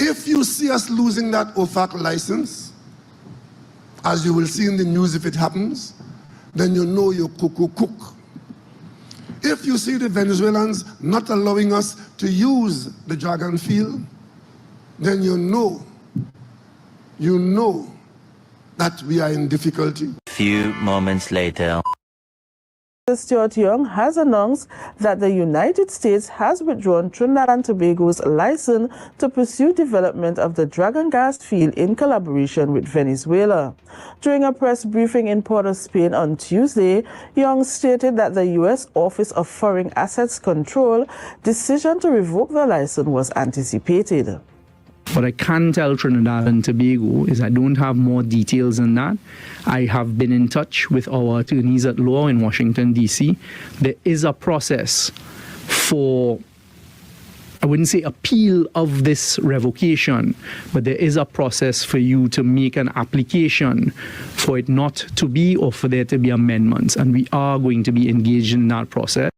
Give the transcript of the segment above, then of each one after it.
If you see us losing that OFAC license, as you will see in the news if it happens, then you know you're cook. If you see the Venezuelans not allowing us to use the Dragon field, then you know that we are in difficulty. Few moments later. Stuart Young has announced that the United States has withdrawn Trinidad and Tobago's license to pursue development of the Dragon gas field in collaboration with Venezuela. During a press briefing in Port of Spain on Tuesday, Young stated that the U.S. Office of Foreign Assets Control decision to revoke the license was anticipated. What I can tell Trinidad and Tobago is I don't have more details than that. I have been in touch with our attorneys at law in Washington, D.C. There is a process for, I wouldn't say appeal of this revocation, but there is a process for you to make an application for it not to be or for there to be amendments. And we are going to be engaged in that process.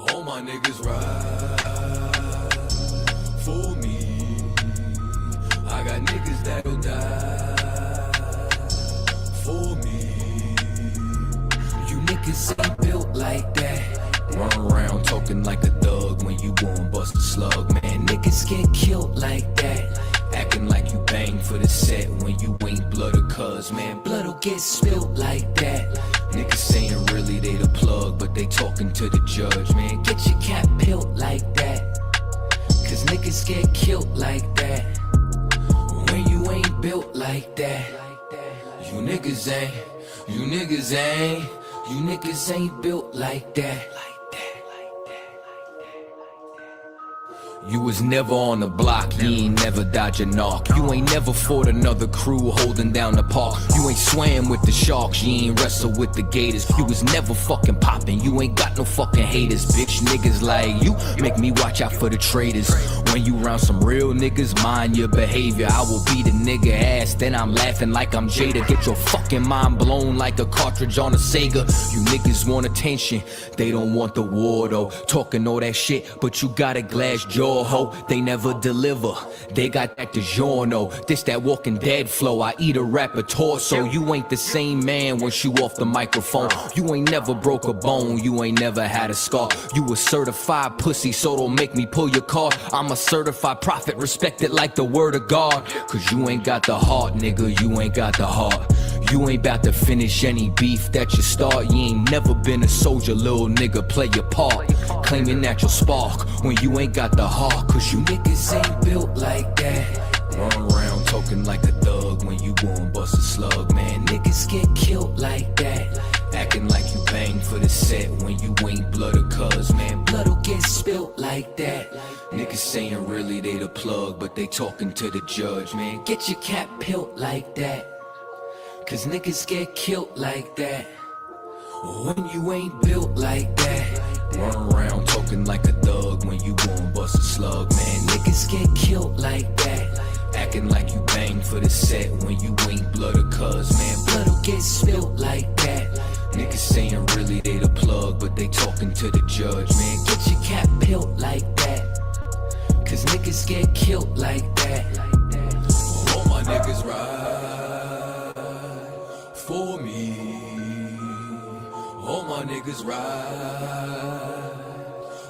All my niggas ride for me. I got niggas that'll die for me. You niggas ain't built like that. Run around talking like a thug when you won't bust a slug, man. Niggas get killed like that. Acting like you bang for the set when you ain't blood or cuz, man. Blood'll get spilled like that. Niggas saying really they the plug, but they talking to the judge, man. Get your cap peeled like that, cause niggas get killed like that. When you ain't built like that, you niggas ain't built like that. You was never on the block, you ain't never dodge a knock. You ain't never fought another crew holding down the park. You ain't swam with the sharks, you ain't wrestled with the gators. You was never fucking popping, you ain't got no fucking haters. Bitch, niggas like you make me watch out for the traitors. When you round some real niggas, mind your behavior. I will beat a nigga ass, then I'm laughing like I'm Jada. Get your fucking mind blown like a cartridge on a Sega. You niggas want attention, they don't want the war though. Talking all that shit, but you got a glass jaw, ho. They never deliver, they got that DiGiorno. This that Walking Dead flow, I eat a rapper torso. You ain't the same man once you off the microphone. You ain't never broke a bone, you ain't never had a scar. You a certified pussy, so don't make me pull your card. I'm a certified prophet, respect it like the word of God. Cause you ain't got the heart, nigga, you ain't got the heart. You ain't about to finish any beef that you start. You ain't never been a soldier, little nigga, play your part. Claiming that you'll spark when you ain't got the heart. Cause you niggas ain't built like that. Run around talking like a thug when you won't bust a slug, man. Niggas get killed like that. Acting like you bang for the set when you ain't blood or cuz, man. Blood'll get spilt like that. Niggas saying really they the plug, but they talking to the judge, man. Get your cap peeled like that, cause niggas get killed like that. When you ain't built like that. Run around talking like a thug when you won't bust a slug, man. Niggas get killed like that. Acting like you bang for the set when you ain't blood or cuz, man. Blood'll get spilled like that. Niggas saying really they the plug, but they talking to the judge, man. Get your cap peeled like that, cause niggas get killed like that. All my niggas ride for me. All my niggas ride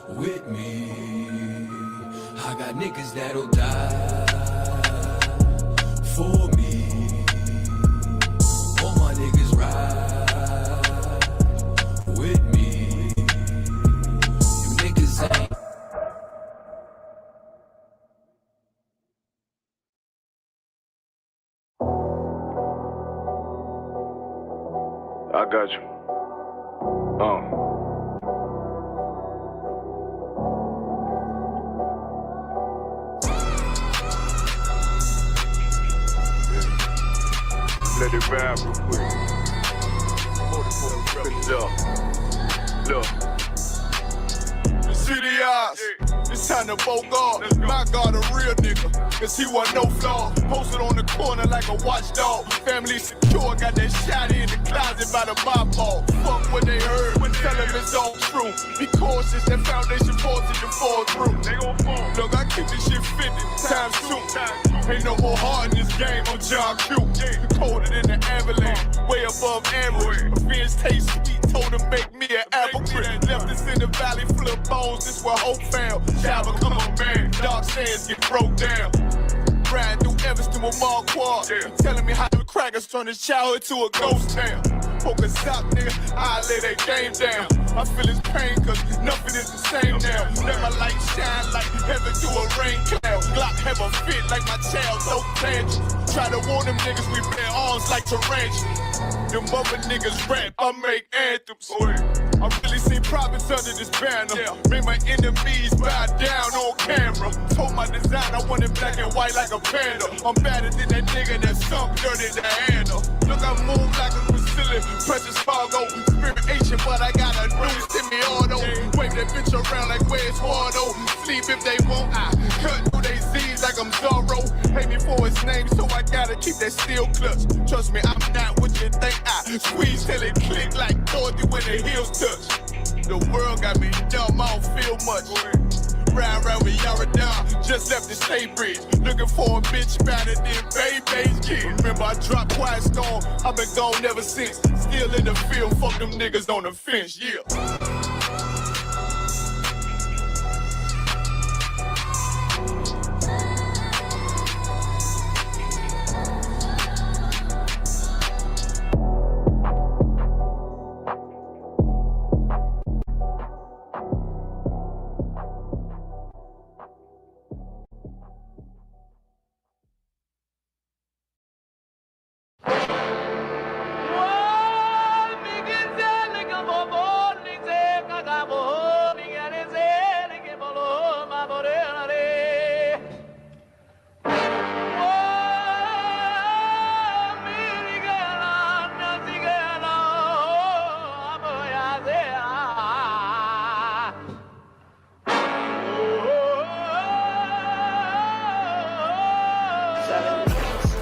with me. I got niggas that'll die for me. All my niggas ride with me. You niggas ain't. I got you. Let it ride real quick. Look. The city eyes. It's time to Bogart. My God, a real nigga. Cause he wasn't no flaw. Posted on the corner like a watchdog. Family secure, got that shot in the closet by the mob ball. Fuck what they heard, tell them it's all true. Be cautious, that foundation falls if you fall through. They gon' fall. Look, I keep this shit 50 times 2. Ain't no more heart in this game, I'm John Q. Colder than the avalanche, way above average. Offense taste sweet, told him make me an apple crisp. Left us in the valley full of bones, this where hope found. Java, come on, man. Dark sands get broke down. Riding through Evanston with Mark Quad. Telling me how the crackers turn his childhood to a ghost town. Focus up, nigga, I lay that game down. I feel his pain, cause nothing is the same now. Let my light shine like heaven through a rain cloud. Glock have a fit like my child, no tangents. Try to warn them niggas, we bear arms like tarantulas. Them other niggas rap, I make anthems. I really seen profits under this banner. Make my enemies bow down on camera. Told my design I want it black and white like a panda. I'm better than that nigga that sunk dirt in the handle. Look, I move like a Brazilian, precious Fargo. Spirit ancient, but I got a new semi-auto. Wave that bitch around like where's Wardo. Sleep if they won't, I cut through they Z's like I'm Zorro. Pay me for his name, so I gotta keep that steel clutch. Trust me, I'm not what you think. I squeeze till it click like Dorothy when the heels touch. The world got me dumb, I don't feel much. Ride around with Yara down, just left the state bridge. Looking for a bitch better than Baby's kid. Remember I dropped Quiet Storm, I've been gone ever since. Still in the field, fuck them niggas on the fence, yeah.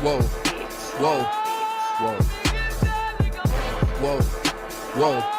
Whoa, whoa, whoa, whoa, whoa.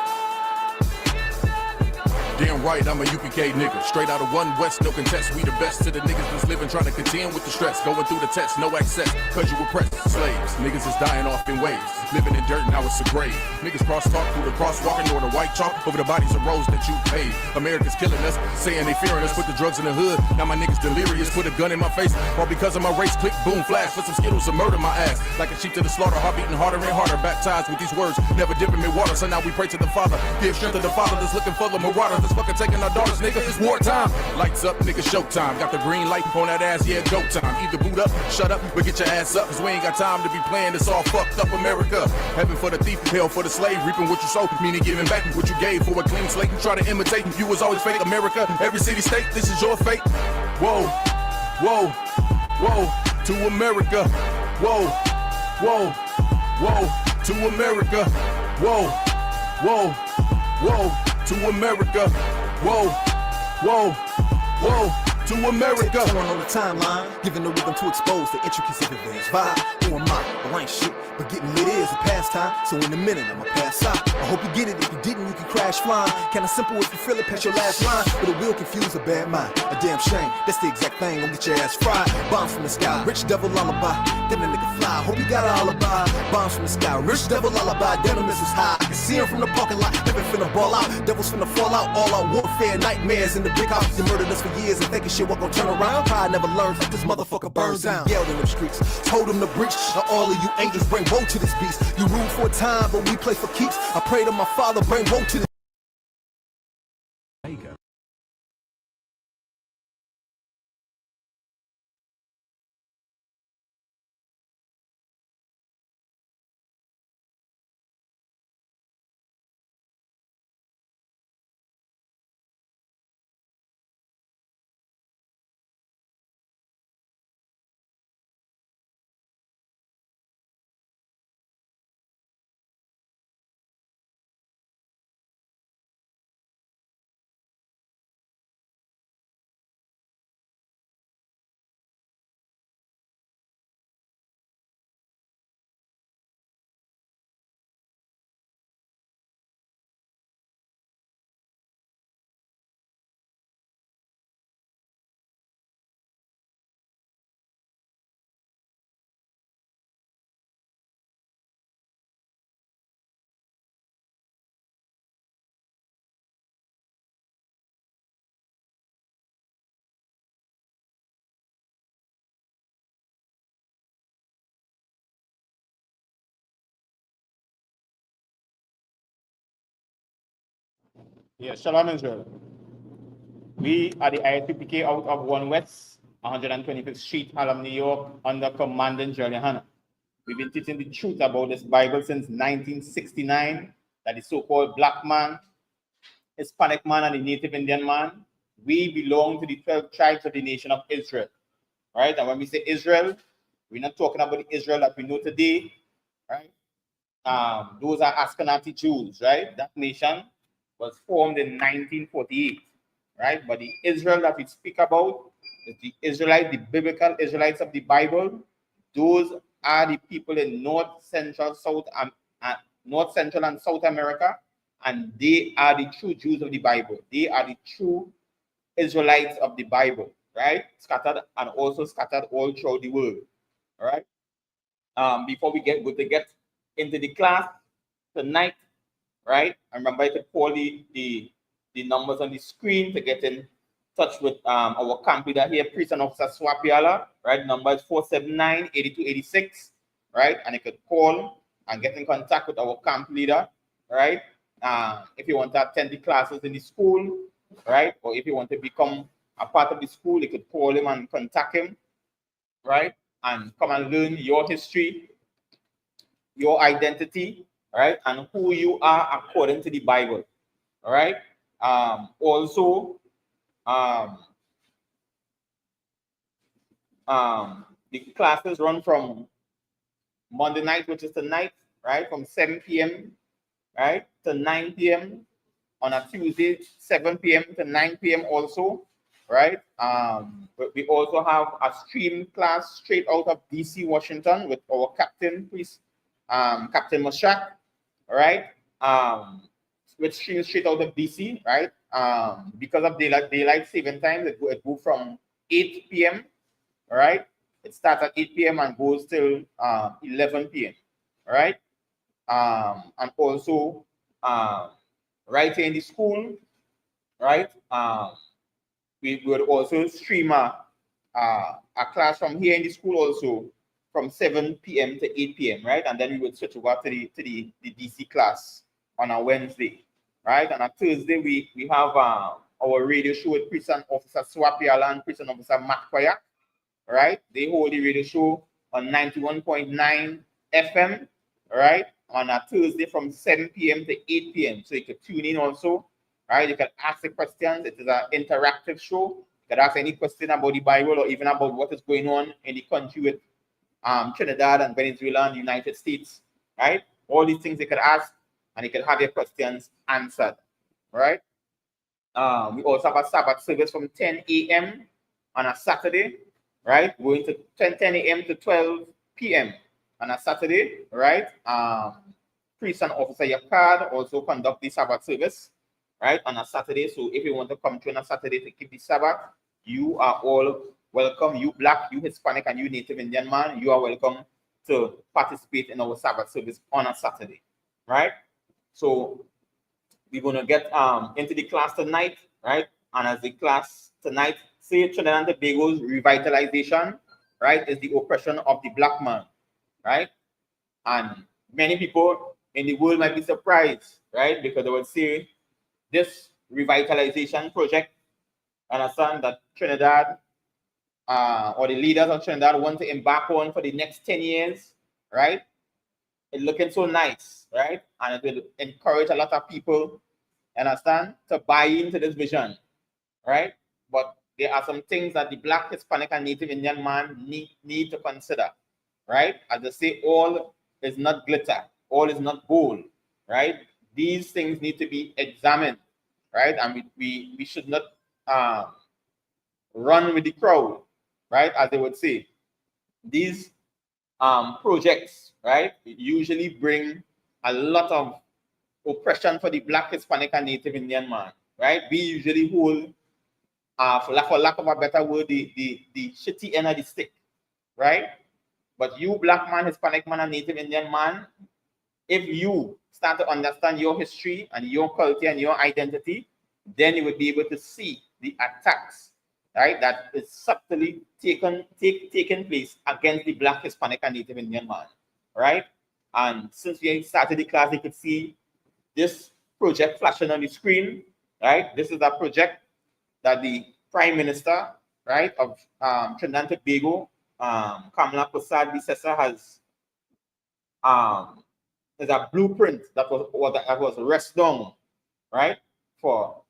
Damn right, I'm a UPK nigga. Straight out of one West, no contest. We the best to the niggas that's living, trying to contend with the stress. Going through the test, no access, cause you oppressed slaves. Niggas is dying off in waves. Living in dirt, now it's a grave. Niggas cross-talk through the crosswalk, or the white chalk over the bodies of roads that you paid. America's killing us, saying they fearing us. Put the drugs in the hood, now my niggas delirious. Put a gun in my face, all because of my race. Click, boom, flash, put some Skittles to murder my ass. Like a sheep to the slaughter, heart beating harder and harder. Baptized with these words, never dipping in water. So now we pray to the Father, give strength to the Father that's looking for the marauders. That's fucking taking our daughters, nigga. It's wartime. Lights up, nigga, showtime. Got the green light on that ass, yeah, go time. Either boot up, shut up, or get your ass up. Cause we ain't got time to be playing this all fucked up America. Heaven for the thief, hell for the slave. Reaping what you sow, meaning giving back what you gave for a clean slate. You try to imitate, you was always fake. America, every city, state, this is your fate. Whoa, whoa, whoa, to America. Whoa, whoa, whoa, to America. Whoa, whoa, whoa, to America. Whoa, whoa, whoa, to America. On the timeline, giving the rhythm to expose the intricacies of advanced vibe. Who am I? Well, I ain't shit, but getting lit is a pastime. So in a minute, I'ma pass out. I hope you get it. If you didn't, you can crash flying. Kinda simple if you feel it, past your last line. But it will confuse a bad mind. A damn shame. That's the exact thing. Gonna get your ass fried. Bombs from the sky, rich devil lullaby. Then the nigga fly. Hope you got an alibi. Bombs from the sky, rich devil lullaby. Then the missiles high. I can see him from the parking lot. Living finna ball out. Devils finna fall out. All out warfare, nightmares in the big house. You murdered us for years and thinking shit was gonna turn around. Pride never learns. This motherfucker burns down. Yelled in them streets. Told them to breach. Now all of you angels bring woe to this beast. You rule for a time, but we play for keeps. I pray to my Father, bring woe to this. Yes, Shalom Israel. We are the ISPPK out of 1 West, 125th Street, Harlem, New York, under Commandant Jerry Hanna. We've been teaching the truth about this Bible since 1969, that the so-called black man, Hispanic man, and the Native Indian man, we belong to the 12 tribes of the nation of Israel, right? And when we say Israel, we're not talking about the Israel that we know today, right? Those are Ashkenazi Jews, right? That nation was formed in 1948, right? But the Israel that we speak about is the Israelites, the biblical Israelites of the Bible. Those are the people in North Central, North Central and South America, and they are the true Jews of the Bible. They are the true Israelites of the Bible, right? Scattered and also scattered all throughout the world, all right? Before we get into the class tonight, right? And remember, you could call the numbers on the screen to get in touch with our camp leader here, Priest and Officer Swapiala, right? Number is 479-8286, right? And you could call and get in contact with our camp leader, right? If you want to attend the classes in the school, right? Or if you want to become a part of the school, you could call him and contact him, right? And come and learn your history, your identity, right? And who you are according to the Bible, all right? Also, the classes run from Monday night, which is tonight, right? From 7 p.m., right, to 9 p.m. On a Tuesday, 7 p.m. to 9 p.m. also, right? But we also have a stream class straight out of DC, Washington with our captain, priest, Captain Mashak, all right? Which streams straight out of DC, right? Because of daylight saving time, it goes from 8 p.m., all right? It starts at 8 p.m. and goes till 11 p.m., all right? And also, right here in the school, right? We would also stream a class from here in the school also from 7 p.m. to 8 p.m., right? And then we would switch over to the DC class on a Wednesday, right? And on Thursday, we have our radio show with Prison Officer Swapiala and Prison Officer Matt Koyak, right? They hold the radio show on 91.9 FM, right? On a Thursday from 7 p.m. to 8 p.m. So you can tune in also, right? You can ask the questions. It is an interactive show. You can ask any question about the Bible or even about what is going on in the country with Trinidad and Venezuela and the United States, right? All these things you can ask and you can have your questions answered, right? We also have a Sabbath service from 10 a.m. on a Saturday, right? Going to 10 a.m. to 12 p.m. on a Saturday, right? Priest and Officer Yakad also conduct the Sabbath service, right, on a Saturday. So if you want to come to on a Saturday to keep the Sabbath, you are all welcome. You Black, you Hispanic, and you Native Indian man, you are welcome to participate in our Sabbath service on a Saturday, right? So we're going to get into the class tonight, right? And as the class tonight, say Trinidad and Tobago's revitalization, right, is the oppression of the black man, right? And many people in the world might be surprised, right? Because they would say this revitalization project, understand that Trinidad or the leaders of Trinidad want to embark on for the next 10 years, right? It's looking so nice, right? And it will encourage a lot of people, understand, to buy into this vision, right? But there are some things that the Black, Hispanic, and Native Indian man need to consider, right? As they say, all is not glitter, all is not gold, right? These things need to be examined, right? And we should not run with the crowd, right? As they would say. These projects, right, usually bring a lot of oppression for the Black, Hispanic, and Native Indian man, right? We usually hold, for lack of a better word, the shitty end of the stick, right? But you Black man, Hispanic man, and Native Indian man, if you start to understand your history and your culture and your identity, then you will be able to see the attacks, right, that is subtly taking place against the Black, Hispanic, and Native Indian man, right? And since we started the class, you could see this project flashing on the screen, right? This is a project that the Prime Minister, right, of Trinidad and Tobago, Kamala Persad-Bissessar, has is a blueprint that was rested on, right, for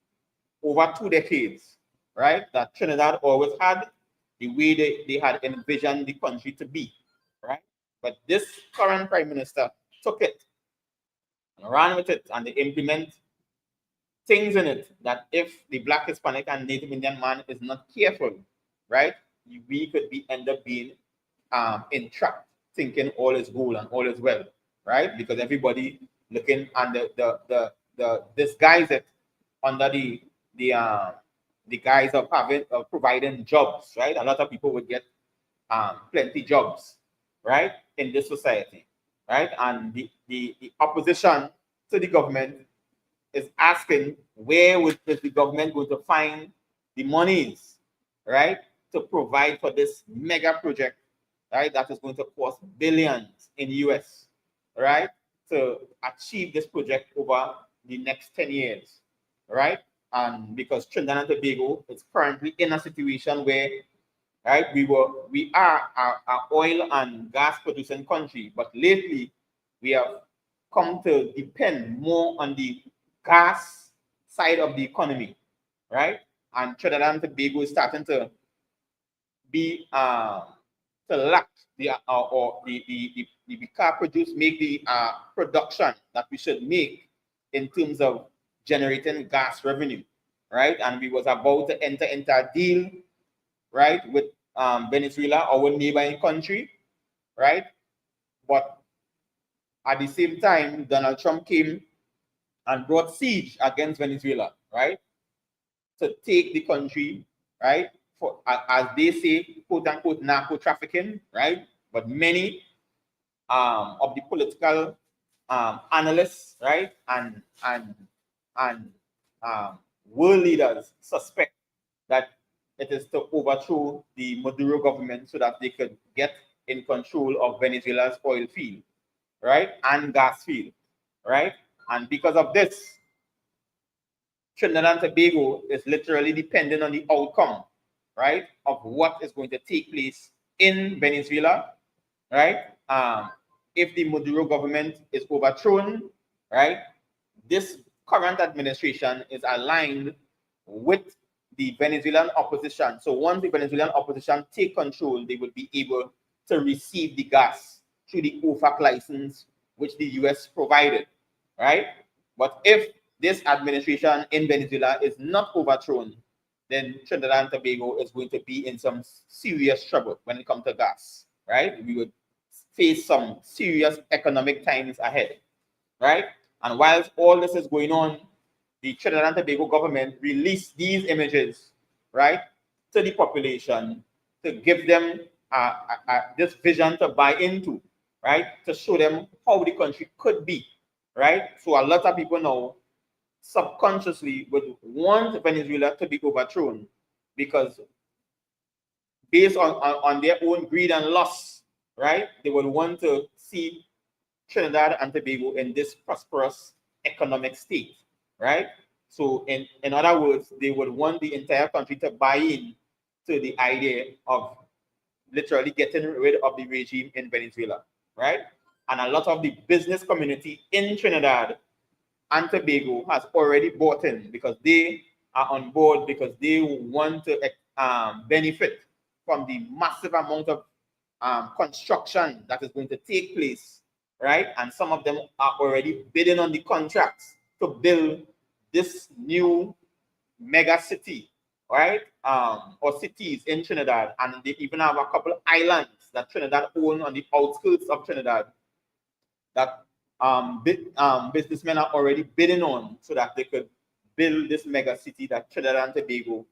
over 2 decades, right, that Trinidad always had the way they had envisioned the country to be, right? But this current Prime Minister took it and ran with it, and they implement things in it that if the Black, Hispanic, and Native Indian man is not careful, right, we could end up being entrapped, thinking all is good and all is well, right? Because everybody looking and the disguise it under the guise of providing jobs, right? A lot of people would get plenty jobs, right, in this society, right? And the opposition to the government is asking is the government going to find the monies, right, to provide for this mega project, right, that is going to cost billions in US, right, to achieve this project over the next 10 years, right? And because Trinidad and Tobago is currently in a situation where, right, we are a oil and gas producing country, but lately we have come to depend more on the gas side of the economy, right? And Trinidad and Tobago is starting to be to lack the we can't make the production that we should make in terms of generating gas revenue, right? And we was about to enter into a deal, right, with Venezuela, our neighboring country, right? But at the same time, Donald Trump came and brought siege against Venezuela, right, to take the country, right, for as they say, quote unquote, narco trafficking, right? But many of the political analysts, right, and world leaders suspect that it is to overthrow the Maduro government so that they could get in control of Venezuela's oil field, right, and gas field, right? And because of this, Trinidad and Tobago is literally dependent on the outcome, right, of what is going to take place in Venezuela, right? If the Maduro government is overthrown, right, this current administration is aligned with the Venezuelan opposition. So once the Venezuelan opposition take control, they will be able to receive the gas through the OFAC license, which the US provided, right? But if this administration in Venezuela is not overthrown, then Trinidad and Tobago is going to be in some serious trouble when it comes to gas, right? We would face some serious economic times ahead, right? And whilst all this is going on, the Trinidad and Tobago government released these images, right, to the population to give them this vision to buy into, right, to show them how the country could be, right? So a lot of people now subconsciously would want Venezuela to be overthrown because based on their own greed and lust, right, they would want to see Trinidad and Tobago in this prosperous economic state, right? So in other words, they would want the entire country to buy in to the idea of literally getting rid of the regime in Venezuela, right? And a lot of the business community in Trinidad and Tobago has already bought in because they are on board because they want to benefit from the massive amount of construction that is going to take place, right? And some of them are already bidding on the contracts to build this new mega city, right? Or cities in Trinidad. And they even have a couple of islands that Trinidad own on the outskirts of Trinidad that businessmen are already bidding on so that they could build this mega city that Trinidad and Tobago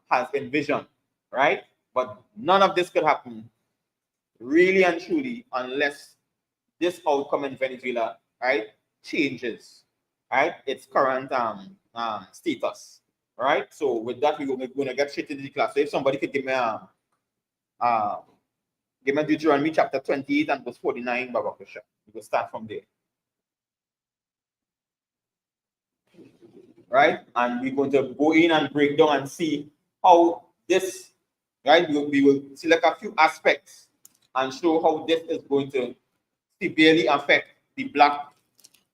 has envisioned, right? But none of this could happen really and truly unless this outcome in Venezuela, right, changes, right, its current status, right? So with that, we're going to get straight into the class. So if somebody could give me Deuteronomy chapter 28 and verse 49, Baba Kusha. We will start from there. right? And we're going to go in and break down and see how this, right? We will select a few aspects and show how this is going to severely affect the Black,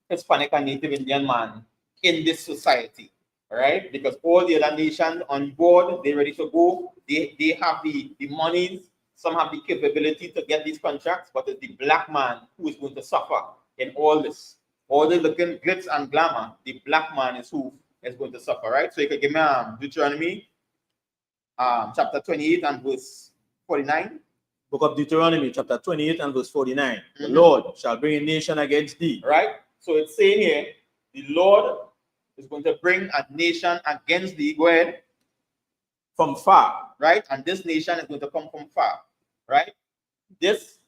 Hispanic, and Native Indian man in this society, right? Because all the other nations on board, they're ready to go. They have the monies, some have the capability to get these contracts, but it's the Black man who is going to suffer in all this. All the looking glitz and glamour, the Black man is who is going to suffer, right? So you can give me Deuteronomy chapter 28 and verse 49. Book of Deuteronomy, chapter 28 and verse 49. The Lord shall bring a nation against thee. Right? So it's saying here, the Lord is going to bring a nation against thee. Go ahead. From far. Right? And this nation is going to come from far. Right? This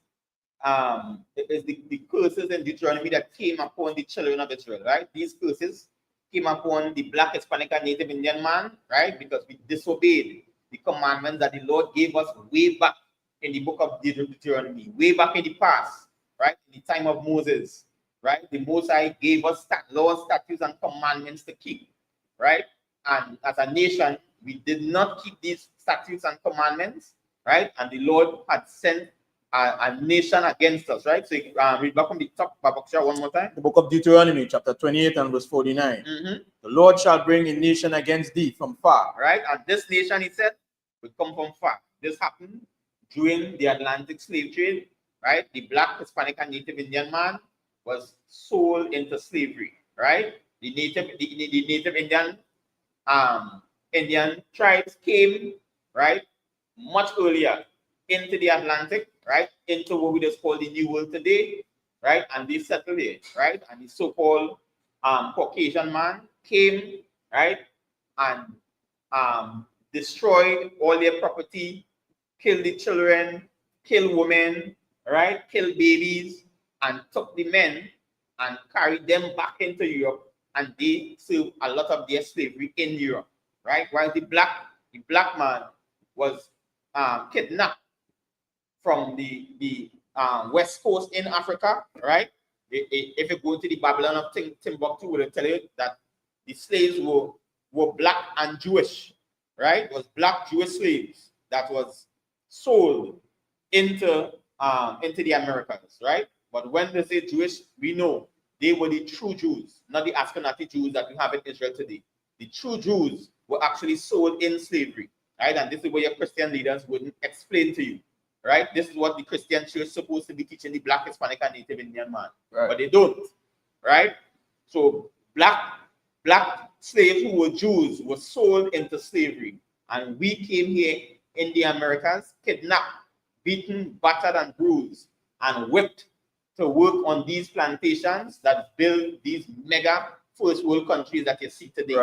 is the curses in Deuteronomy that came upon the children of Israel. Right? These curses came upon the Black, Hispanic, and Native Indian man. Right? Because we disobeyed the commandments that the Lord gave us way back in the book of Deuteronomy, way back in the past, right? In the time of Moses, right? The Most High gave us laws, statutes, and commandments to keep, right? And as a nation, we did not keep these statutes and commandments, right? And the Lord had sent a nation against us, right? So read back from the top, Babakshah, one more time. The book of Deuteronomy, chapter 28 and verse 49. The Lord shall bring a nation against thee from far. Right? And this nation, he said, will come from far. This happened during the Atlantic slave trade, right? The Black, Hispanic, and Native Indian man was sold into slavery, right? The Native Indian tribes came, right, much earlier into the Atlantic, right, into what we just call the New World today, right? And they settled here, right? And the so-called Caucasian man came, right, and destroyed all their property, kill the children, kill women, right? Kill babies, and took the men and carried them back into Europe, and they served a lot of their slavery in Europe, right? While the black man was kidnapped from the west coast in Africa, right? If you go to the Babylon of Timbuktu, will tell you that the slaves were black and Jewish, right? It was black Jewish slaves that was sold into the Americas, right? But when they say Jewish, we know they were the true Jews, not the Ashkenazi Jews that we have in Israel today. The true Jews were actually sold in slavery, right? And this is what your Christian leaders wouldn't explain to you, right? This is what the Christian church is supposed to be teaching the Black, Hispanic, and Native Indian man, right? But they don't, right? So black slaves who were Jews were sold into slavery, and we came here in the Americas, kidnapped, beaten, battered, and bruised, and whipped to work on these plantations that build these mega first world countries that you see today,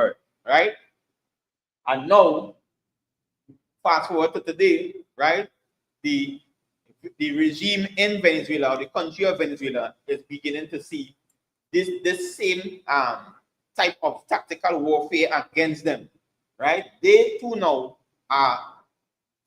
right? And now, fast forward to today, right? The regime in Venezuela, or the country of Venezuela, is beginning to see this same type of tactical warfare against them, right? They too now are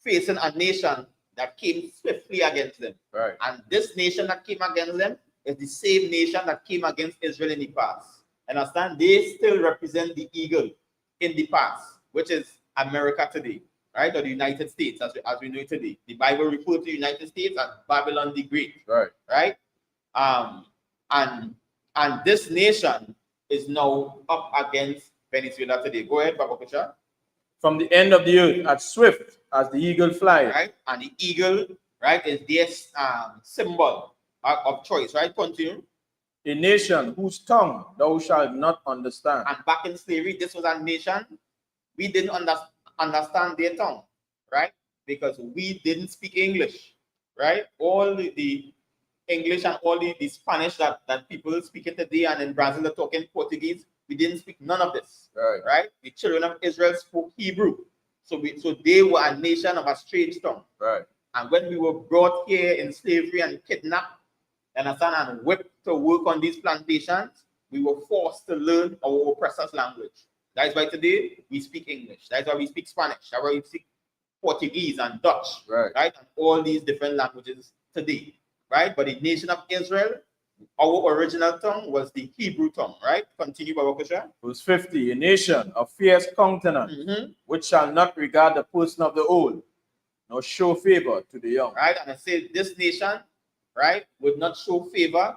facing a nation that came swiftly against them. Right. And this nation that came against them is the same nation that came against Israel in the past. Understand? They still represent the eagle in the past, which is America today, right? Or the United States, as we know it today. The Bible refers to the United States as Babylon the Great. Right. Right? And this nation is now up against Venezuela today. Go ahead, Baba Kusha. From the end of the earth, as swift as the eagle flies. Right? And the eagle, right, is their symbol of choice, right? Continue. A nation whose tongue thou shalt not understand. And back in slavery, this was a nation, we didn't understand their tongue, right? Because we didn't speak English, right? All the English and all the Spanish that people speaking today, and in Brazil they're talking Portuguese, we didn't speak none of this, right? The children of Israel spoke Hebrew. So they were a nation of a strange tongue. Right. And when we were brought here in slavery and kidnapped, and whipped to work on these plantations, we were forced to learn our oppressor's language. That is why today we speak English. That is why we speak Spanish. That's why we speak Portuguese and Dutch, right? And all these different languages today, right? But the nation of Israel our original tongue was the Hebrew tongue, right? Continue, Baba Kusha. Verse 50, a nation of fierce countenance, which shall not regard the person of the old, nor show favor to the young. Right? And I say this nation, right, would not show favor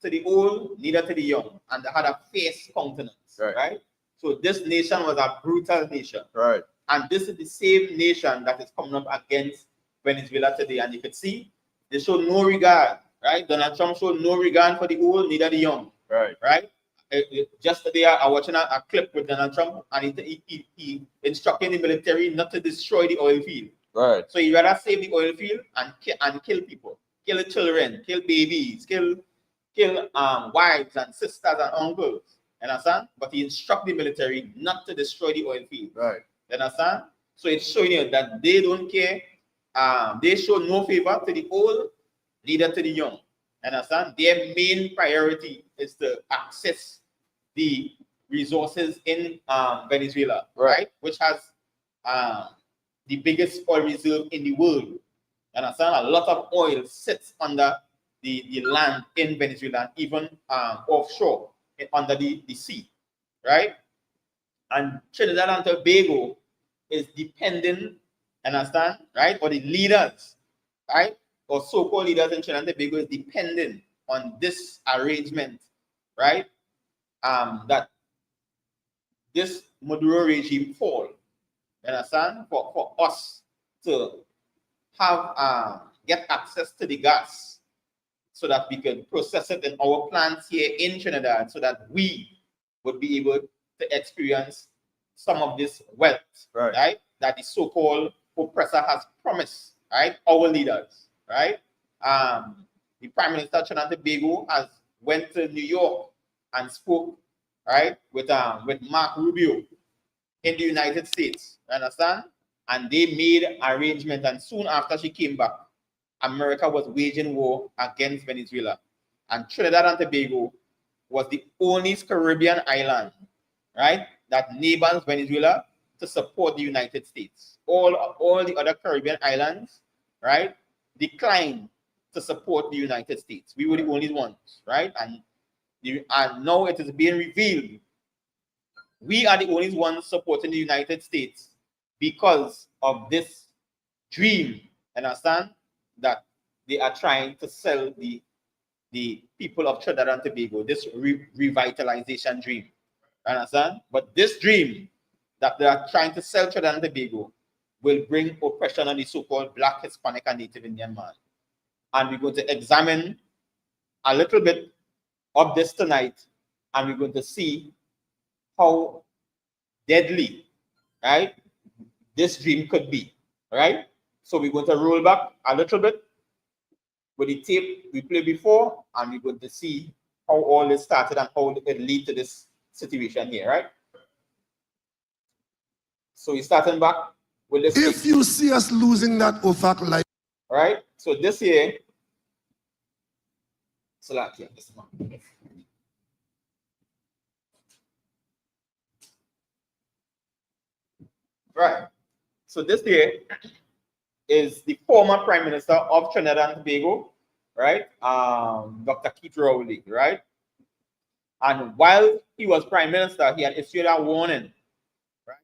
to the old, neither to the young, and they had a fierce countenance, right? So this nation was a brutal nation. Right. And this is the same nation that is coming up against Venezuela today. And you can see they show no regard, right? Donald Trump showed no regard for the old, neither the young. Right. Right? Just today, I watching a clip with Donald Trump, and he instructing the military not to destroy the oil field. Right. So he rather save the oil field and kill people, kill the children, kill babies, kill wives and sisters and uncles. Understand? But he instruct the military not to destroy the oil field. Right. Understand? So it's showing you that they don't care. They show no favor to the old, neither to the young. Understand? Their main priority is to access the resources in Venezuela, right? Which has the biggest oil reserve in the world. Understand? A lot of oil sits under the land in Venezuela, even offshore, under the sea, right? And Trinidad and Tobago is dependent, understand, right? Or the leaders, right? Or so-called leaders in Trinidad and Tobago is dependent on this arrangement, right? That this Maduro regime fall, understand? For us to have get access to the gas so that we can process it in our plants here in Trinidad, so that we would be able to experience some of this wealth, right? That the so-called oppressor has promised, right? Our leaders, right? The Prime Minister of Trinidad and Tobago has went to New York and spoke, right, with Mark Rubio in the United States, understand? And they made arrangement, and soon after she came back, America was waging war against Venezuela. And Trinidad and Tobago was the only Caribbean island, right, that neighbors Venezuela to support the United States. All the other Caribbean islands, right, declined to support the United States. We were the only ones, right? And now it is being revealed we are the only ones supporting the United States because of this dream, understand, that they are trying to sell the people of Trinidad and Tobago, this revitalization dream, understand? But this dream that they are trying to sell Trinidad and Tobago will bring oppression on the so-called Black, Hispanic, and Native Indian man. And we're going to examine a little bit of this tonight, and we're going to see how deadly, right, this dream could be, right? So we're going to roll back a little bit with the tape we played before, and we're going to see how all this started and how it led to this situation here, right? So we're starting back with this. If you see us losing that OFAC life, right? So this here, right. So this here is the former Prime Minister of Trinidad and Tobago, right? Dr. Keith Rowley, right? And while he was Prime Minister, he had issued a warning, right,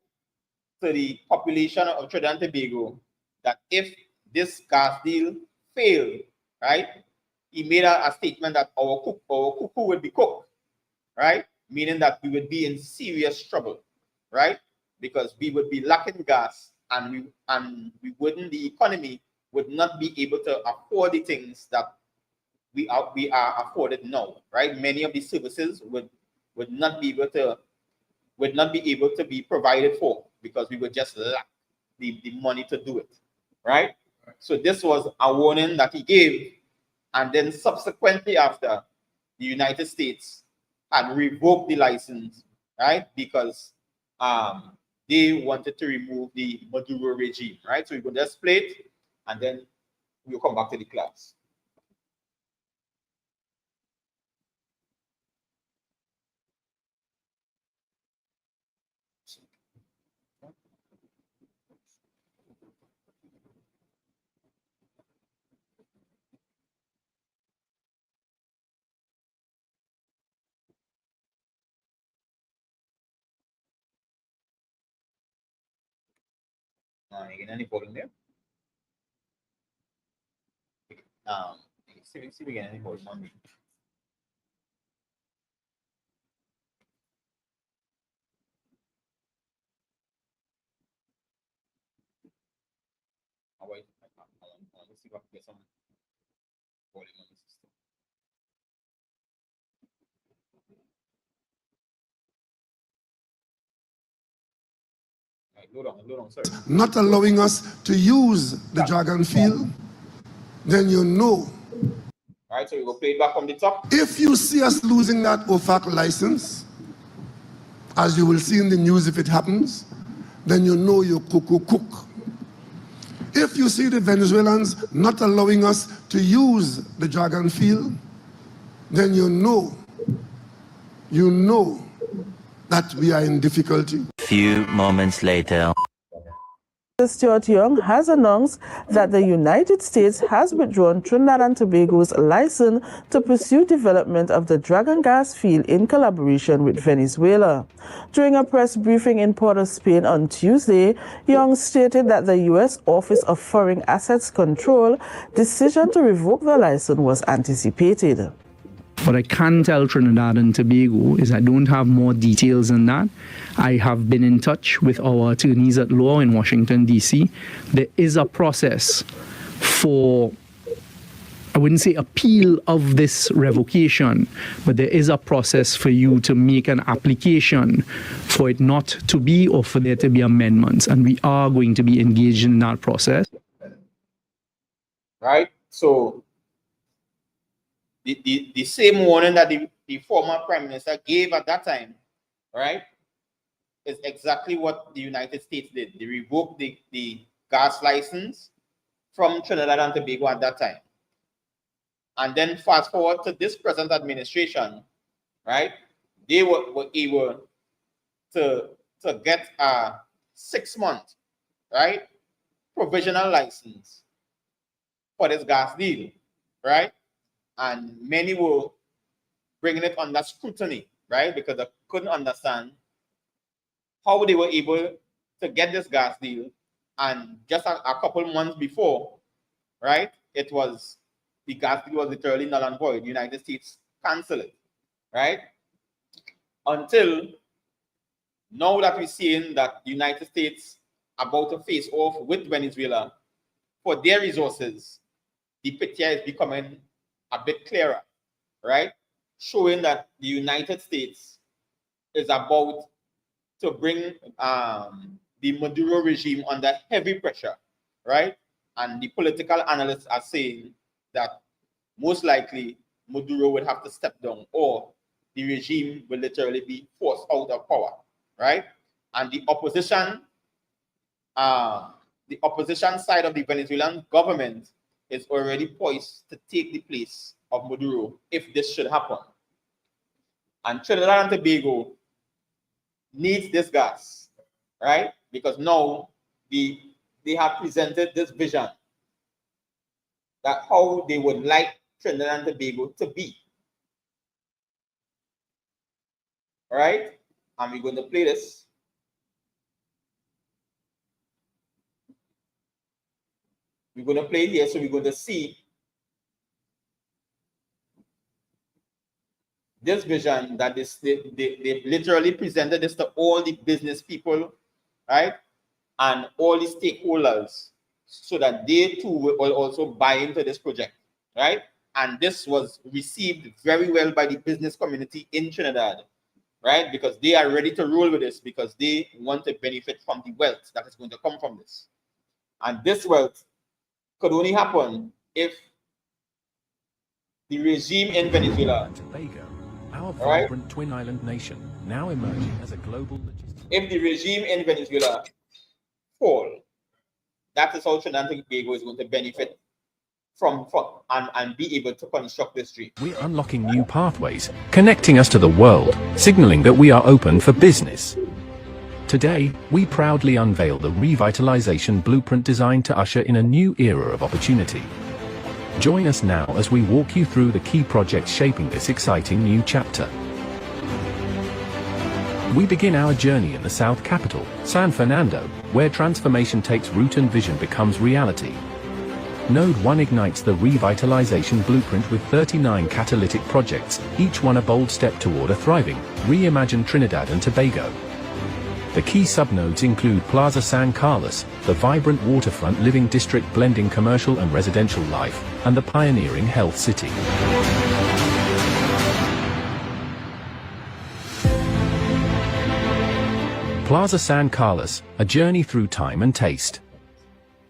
to the population of Trinidad and Tobago that if this gas deal failed, right, he made a statement that our cuckoo would be cooked, right? Meaning that we would be in serious trouble, right? Because we would be lacking gas, and the economy would not be able to afford the things that we are afforded now, right? Many of these services would not be able to be provided for because we would just lack the money to do it, right? So this was a warning that he gave, and then subsequently after, the United States had revoked the license, right? Because they wanted to remove the Maduro regime, right? So we will just play it, and then we'll come back to the class. You get any voting there? See if we get any voting on me. All right, I want to see if I can get some voting on the system. Load on, sir. Not allowing us to use the Dragon Field, then you know. All right, so we will play it back from the top. If you see us losing that OFAC license, as you will see in the news if it happens, then you know you cook. If you see the Venezuelans not allowing us to use the Dragon Field, then you know that we are in difficulty. Few moments later. Stuart Young has announced that the United States has withdrawn Trinidad and Tobago's license to pursue development of the Dragon gas field in collaboration with Venezuela. During a press briefing in Port of Spain on Tuesday, Young stated that the U.S. Office of Foreign Assets Control decision to revoke the license was anticipated. What I can tell Trinidad and Tobago is I don't have more details than that. I have been in touch with our attorneys at law in Washington, D.C. There is a process for, I wouldn't say appeal of this revocation, but there is a process for you to make an application for it not to be or for there to be amendments. And we are going to be engaged in that process. Right? So the same warning that the former Prime Minister gave at that time, right, is exactly what the United States did. They revoked the gas license from Trinidad and Tobago at that time. And then fast forward to this present administration, right, they were able to get a 6-month, right, provisional license for this gas deal, right? And many were bringing it under scrutiny, right? Because they couldn't understand how they were able to get this gas deal. And just a couple months before, right, the gas deal was literally null and void. The United States canceled it, right? Until now that we're seeing that the United States about to face off with Venezuela for their resources, the picture is becoming a bit clearer, right? Showing that the United States is about to bring the Maduro regime under heavy pressure, right? And the political analysts are saying that most likely Maduro would have to step down or the regime will literally be forced out of power, right? And the opposition side of the Venezuelan government is already poised to take the place of Maduro if this should happen. And Trinidad and Tobago needs this gas, right? Because now they have presented this vision that how they would like Trinidad and Tobago to be. All right? And we're going to play this. We're going to play it here, so we're going to see this vision that they literally presented this to all the business people, right? And all the stakeholders, so that they too will also buy into this project, right? And this was received very well by the business community in Trinidad, right? Because they are ready to roll with this because they want to benefit from the wealth that is going to come from this. And this wealth could only happen if the regime in Venezuela, Tobago, our right, vibrant twin island nation, now emerging as a global logistics. If the regime in Venezuela fall, that is how Trinidad and Tobago is going to benefit from and be able to construct this dream. We're unlocking new pathways, connecting us to the world, signaling that we are open for business. Today, we proudly unveil the revitalization blueprint designed to usher in a new era of opportunity. Join us now as we walk you through the key projects shaping this exciting new chapter. We begin our journey in the South capital, San Fernando, where transformation takes root and vision becomes reality. Node 1 ignites the revitalization blueprint with 39 catalytic projects, each one a bold step toward a thriving, reimagined Trinidad and Tobago. The key subnodes include Plaza San Carlos, the vibrant waterfront living district blending commercial and residential life, and the pioneering health city. Plaza San Carlos, a journey through time and taste.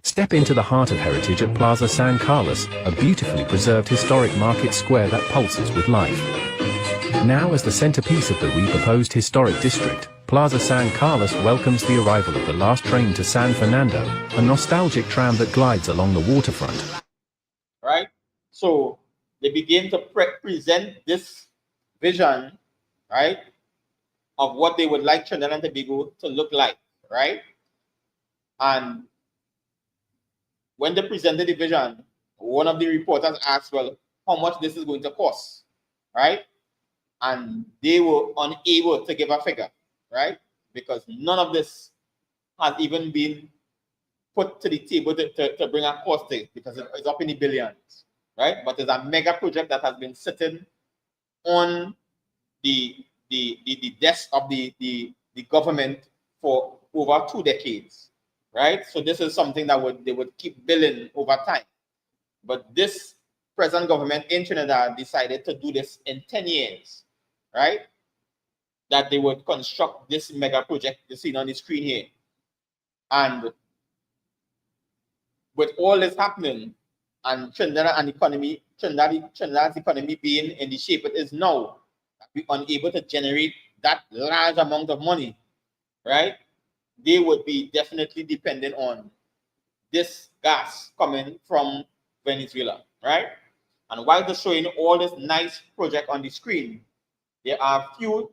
Step into the heart of heritage at Plaza San Carlos, a beautifully preserved historic market square that pulses with life. Now as the centerpiece of the reproposed historic district, Plaza San Carlos welcomes the arrival of the last train to San Fernando, a nostalgic tram that glides along the waterfront. Right? So they begin to present this vision, right, of what they would like Trinidad and Tobago to look like, right? And when they presented the vision, one of the reporters asked, well, how much this is going to cost, right? And they were unable to give a figure, right? Because none of this has even been put to the table to bring a cost to it, because it's up in the billions, right? But it's a mega project that has been sitting on the desk of the government for over 2 decades, right? So this is something that they would keep billing over time. But this present government in Trinidad decided to do this in 10 years, right? That they would construct this mega project you see on the screen here. And with all this happening, and Trinidad's economy being in the shape it is now, we're unable to generate that large amount of money, right? They would be definitely dependent on this gas coming from Venezuela, right? And while they're showing all this nice project on the screen, there are a few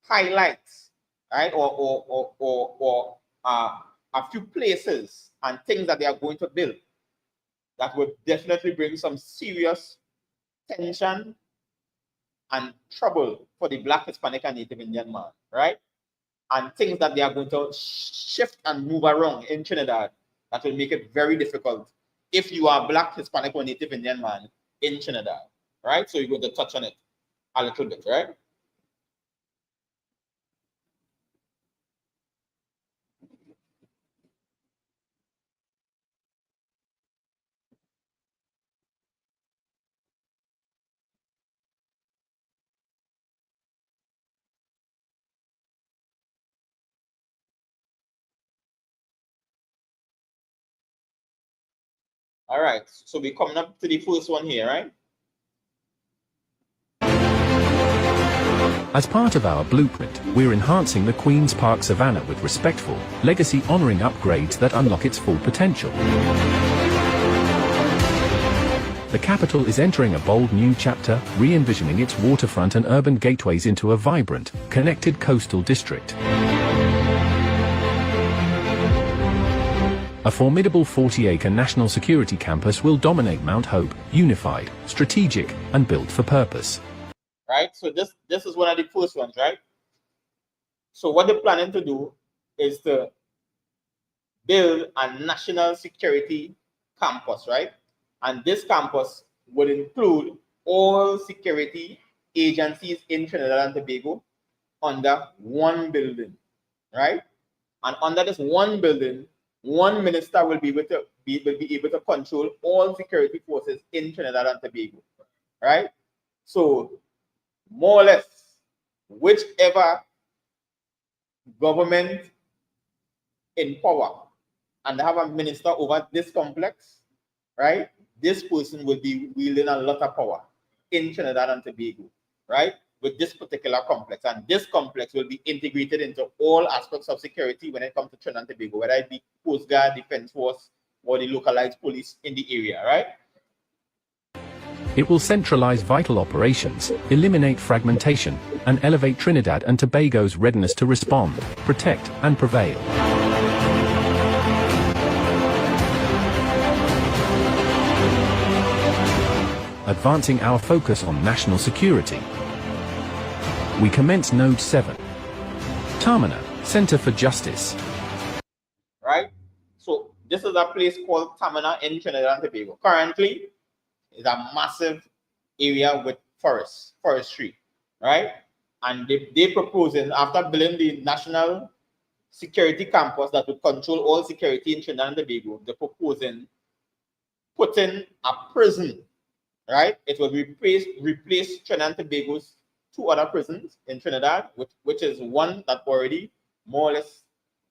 highlights, right? Or a few places and things that they are going to build that would definitely bring some serious tension and trouble for the Black, Hispanic, and Native Indian man, right? And things that they are going to shift and move around in Trinidad that will make it very difficult if you are Black, Hispanic, or Native Indian man in Trinidad, right? So you're going to touch on it a little bit, right? All right, so we're coming up to the first one here, right? As part of our blueprint, we're enhancing the Queen's Park Savannah with respectful, legacy-honoring upgrades that unlock its full potential. The capital is entering a bold new chapter, re-envisioning its waterfront and urban gateways into a vibrant, connected coastal district. A formidable 40-acre national security campus will dominate Mount Hope, unified, strategic, and built for purpose. Right, so this is one of the first ones, right? So what they're planning to do is to build a national security campus, right? And this campus would include all security agencies in Trinidad and Tobago under one building, right? And under this one building, one minister will be able to control all security forces in Trinidad and Tobago, right? So more or less, whichever government in power and they have a minister over this complex, right? This person will be wielding a lot of power in Trinidad and Tobago, right? With this particular complex. And this complex will be integrated into all aspects of security when it comes to Trinidad and Tobago, whether it be Coast Guard, Defense Force, or the localized police in the area, right? It will centralize vital operations, eliminate fragmentation, and elevate Trinidad and Tobago's readiness to respond, protect, and prevail. Advancing our focus on national security. We commence Node 7, Tamana, Center for Justice. Right? So this is a place called Tamana in Trinidad and Tobago. Currently, it's a massive area with forestry, right? And they proposing, after building the national security campus that would control all security in Trinidad and Tobago, they're proposing putting a prison, right? It will replace Trinidad and Tobago's 2 other prisons in Trinidad, which is one that already more or less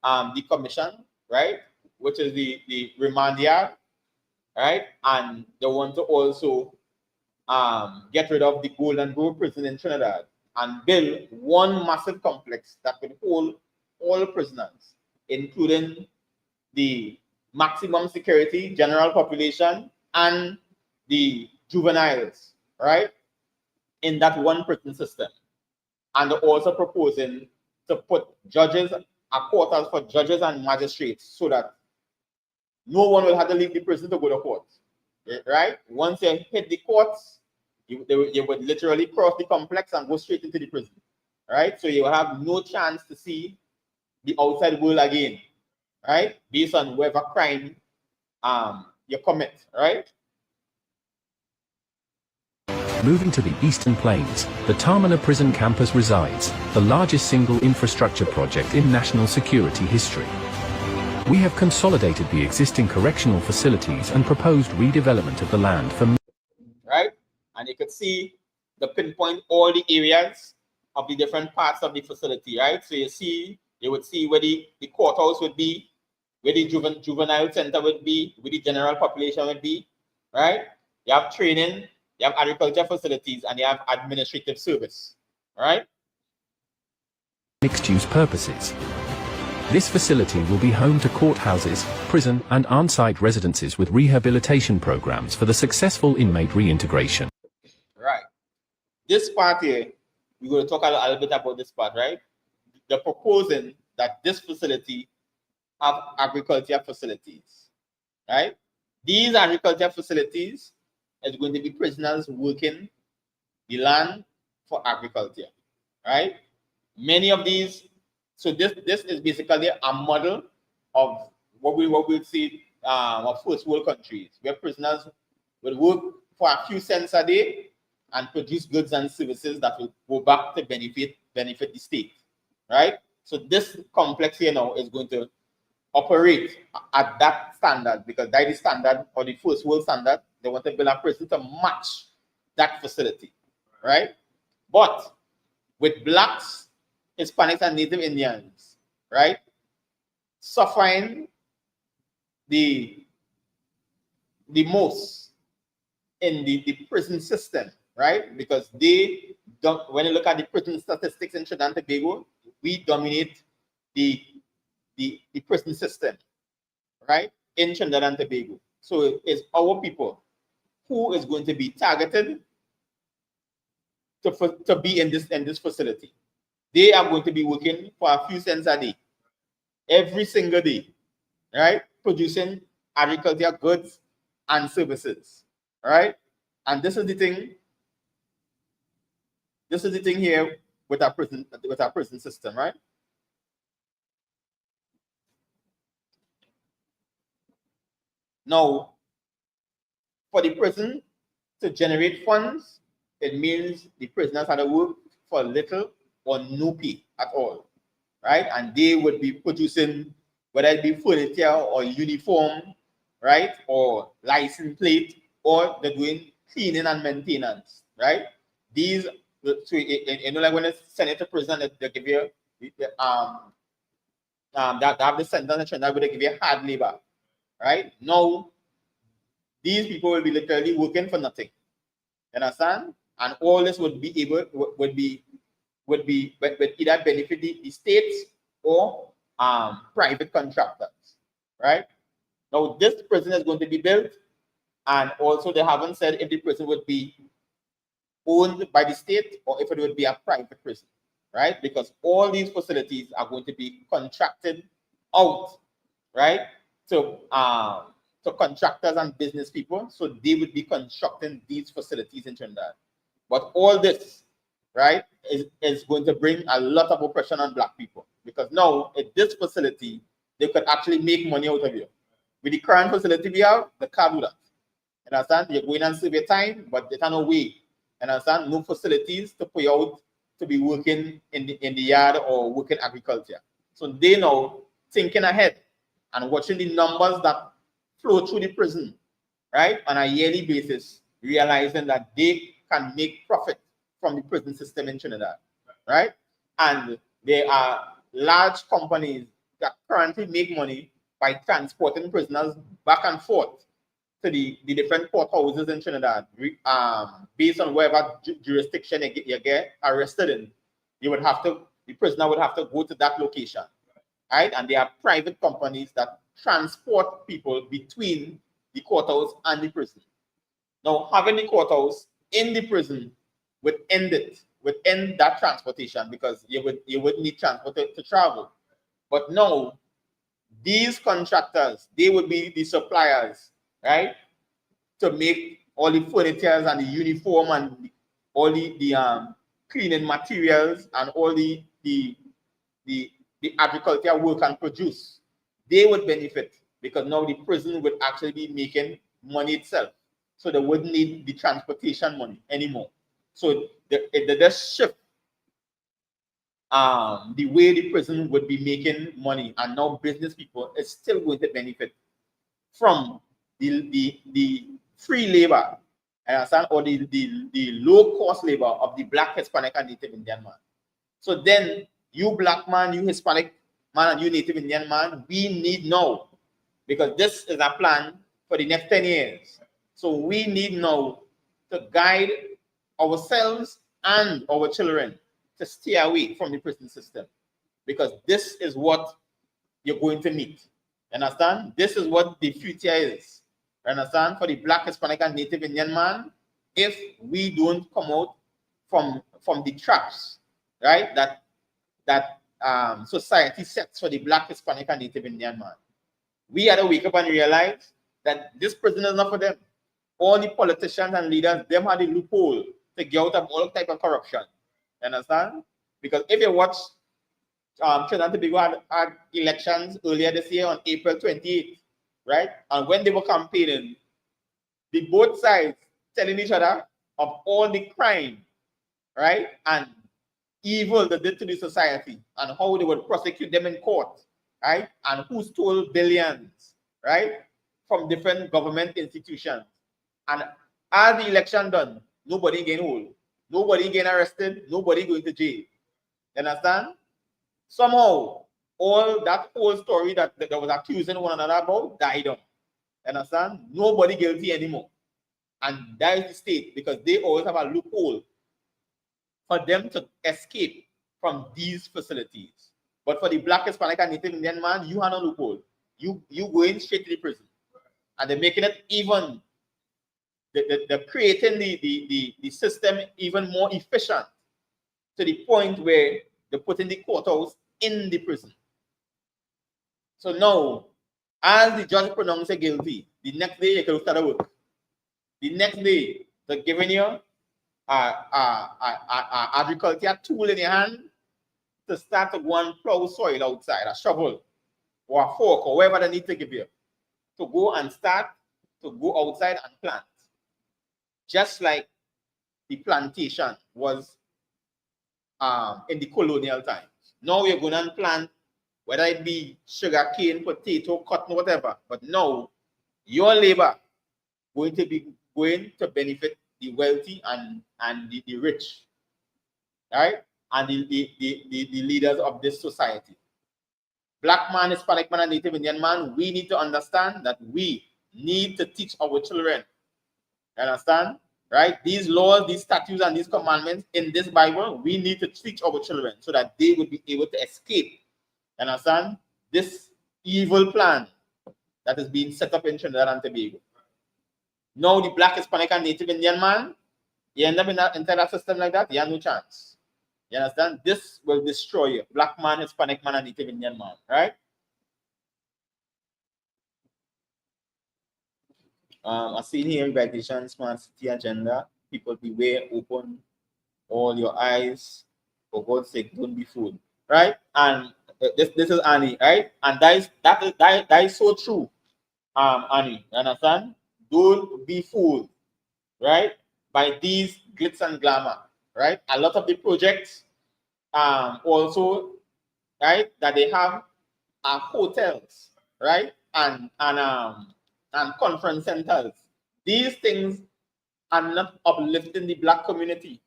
decommissioned, right? Which is the remand yard, right? And they want to also get rid of the Golden Grove prison in Trinidad and build one massive complex that will hold all prisoners, including the maximum security general population and the juveniles, right, in that one prison system. And they're also proposing to put judges, quarters for judges and magistrates, so that no one will have to leave the prison to go to court, right? Once you hit the courts, you would literally cross the complex and go straight into the prison, right? So you will have no chance to see the outside world again, right? Based on whatever crime you commit, right? Moving to the Eastern Plains, the Tamana Prison Campus resides, the largest single infrastructure project in national security history. We have consolidated the existing correctional facilities and proposed redevelopment of the land for... Right? And you could see the pinpoint all the areas of the different parts of the facility, right? So you would see where the courthouse would be, where the juvenile center would be, where the general population would be, right? You have training, you have agriculture facilities, and you have administrative service, right? Mixed-use purposes. This facility will be home to courthouses, prison, and on-site residences with rehabilitation programs for the successful inmate reintegration. Right. This part here, we're going to talk a little bit about this part, right? They're proposing that this facility have agriculture facilities, right? These agriculture facilities is going to be prisoners working the land for agriculture, right? Many of these, so this is basically a model of what we see of first world countries, where prisoners will work for a few cents a day and produce goods and services that will go back to benefit the state, right? So this complex here now is going to operate at that standard, because that is standard, or the first world standard. They want to build a prison to match that facility, right? But with blacks, Hispanics, and Native Indians, right, suffering the most in the prison system, right? Because they don't, when you look at the prison statistics in Trinidad and Tobago, we dominate the prison system, right, in Trinidad and Tobago. So it's our people who is going to be targeted to be in this facility. They are going to be working for a few cents a day, every single day, right, producing agricultural goods and services, right? And this is the thing. This is the thing here with our prison system, right? Now, for the prison to generate funds, it means the prisoners had to work for little or no pay at all, right? And they would be producing, whether it be furniture or uniform, right, or license plate, or they're doing cleaning and maintenance, right? These, so you know, like when they send it to prison, they give you that have the sentence and where they give you hard labor, right? Now, these people will be literally working for nothing. You understand? And all this would be either benefit the states or private contractors, right? Now, this prison is going to be built, and also they haven't said if the prison would be owned by the state or if it would be a private prison, right? Because all these facilities are going to be contracted out, right, to contractors and business people, so they would be constructing these facilities in Trinidad. But all this, right, is going to bring a lot of oppression on Black people, because now at this facility, they could actually make money out of you. With the current facility we have, they can't do that. You understand? You're going and serve your time, but there's no way. You understand? No facilities to put you out to be working in the yard or working agriculture. So they now thinking ahead and watching the numbers that flow through the prison, right, on a yearly basis, realizing that they can make profit from the prison system in Trinidad, right? And there are large companies that currently make money by transporting prisoners back and forth to the different courthouses in Trinidad, based on whatever jurisdiction you get arrested in. The prisoner would have to go to that location, right? And there are private companies that transport people between the courthouse and the prison. Now, having the courthouse in the prison would end that transportation, because you would need transport to travel. But now, these contractors, they would be the suppliers, right, to make all the furniture and the uniform and all the cleaning materials and all the agricultural work and produce. They would benefit, because now the prison would actually be making money itself. So they wouldn't need the transportation money anymore. So they just shift the way the prison would be making money, and now business people is still going to benefit from the free labor, understand, or the low cost labor of the Black, Hispanic, and Native Indian man. So then you Black man, you Hispanic man, and you Native Indian man, we need now, because this is a plan for the next 10 years. So we need now to guide ourselves and our children to stay away from the prison system, because this is what you're going to meet. Understand? This is what the future is. Understand? For the Black, Hispanic, and Native Indian man, if we don't come out from the traps, right, that society sets for the Black, Hispanic, and Native Indian man, we had to wake up and realize that this prison is not for them. All the politicians and leaders, them had a loophole to get out of all type of corruption. Understand? Because if you watch, Trinidad and Tobago had elections earlier this year on April 28th, right? And when they were campaigning, the both sides telling each other of all the crime, right, and evil they did to the society, and how they would prosecute them in court, right, and who stole billions, right, from different government institutions. And as the election done, nobody getting hold, nobody getting arrested, nobody going to jail. You understand? Somehow, all that whole story that they was accusing one another about died on. You understand? Nobody guilty anymore. And that is the state, because they always have a loophole for them to escape from these facilities. But for the Black, Hispanic, and Native Indian man, you have no loophole. You going straight to the prison. And they're making it even, they're creating the system even more efficient, to the point where they're putting the courthouse in the prison. So now, as the judge pronounces guilty, the next day you can start work. The next day, they're giving you an agriculture tool in your hand to start to go and plow soil outside, a shovel or a fork or whatever they need to give you, to go and start to go outside and plant. Just like the plantation was in the colonial times. Now we're going to plant, whether it be sugar cane, potato, cotton, whatever. But now your labor going to benefit the wealthy and the rich, right? And the leaders of this society. Black man, Hispanic man, and Native Indian man, we need to understand that we need to teach our children. Understand? Right? These laws, these statutes, and these commandments in this Bible, we need to teach our children so that they would be able to escape. Understand? This evil plan that is being set up in Trinidad and Tobago. Now the Black, Hispanic, and Native Indian man, you end up inside that system like that, you have no chance. You understand? This will destroy you. Black man, Hispanic man, and Native Indian man, right? I see here revitalization, smart city agenda. People beware, open all your eyes. For God's sake, don't be fooled, right? And This is Annie, right? And that is so true, Annie. You understand? Don't be fooled, right, by these glitz and glamour, right? A lot of the projects, also, right, that they have are hotels, right, and conference centers. These things are not uplifting the Black community.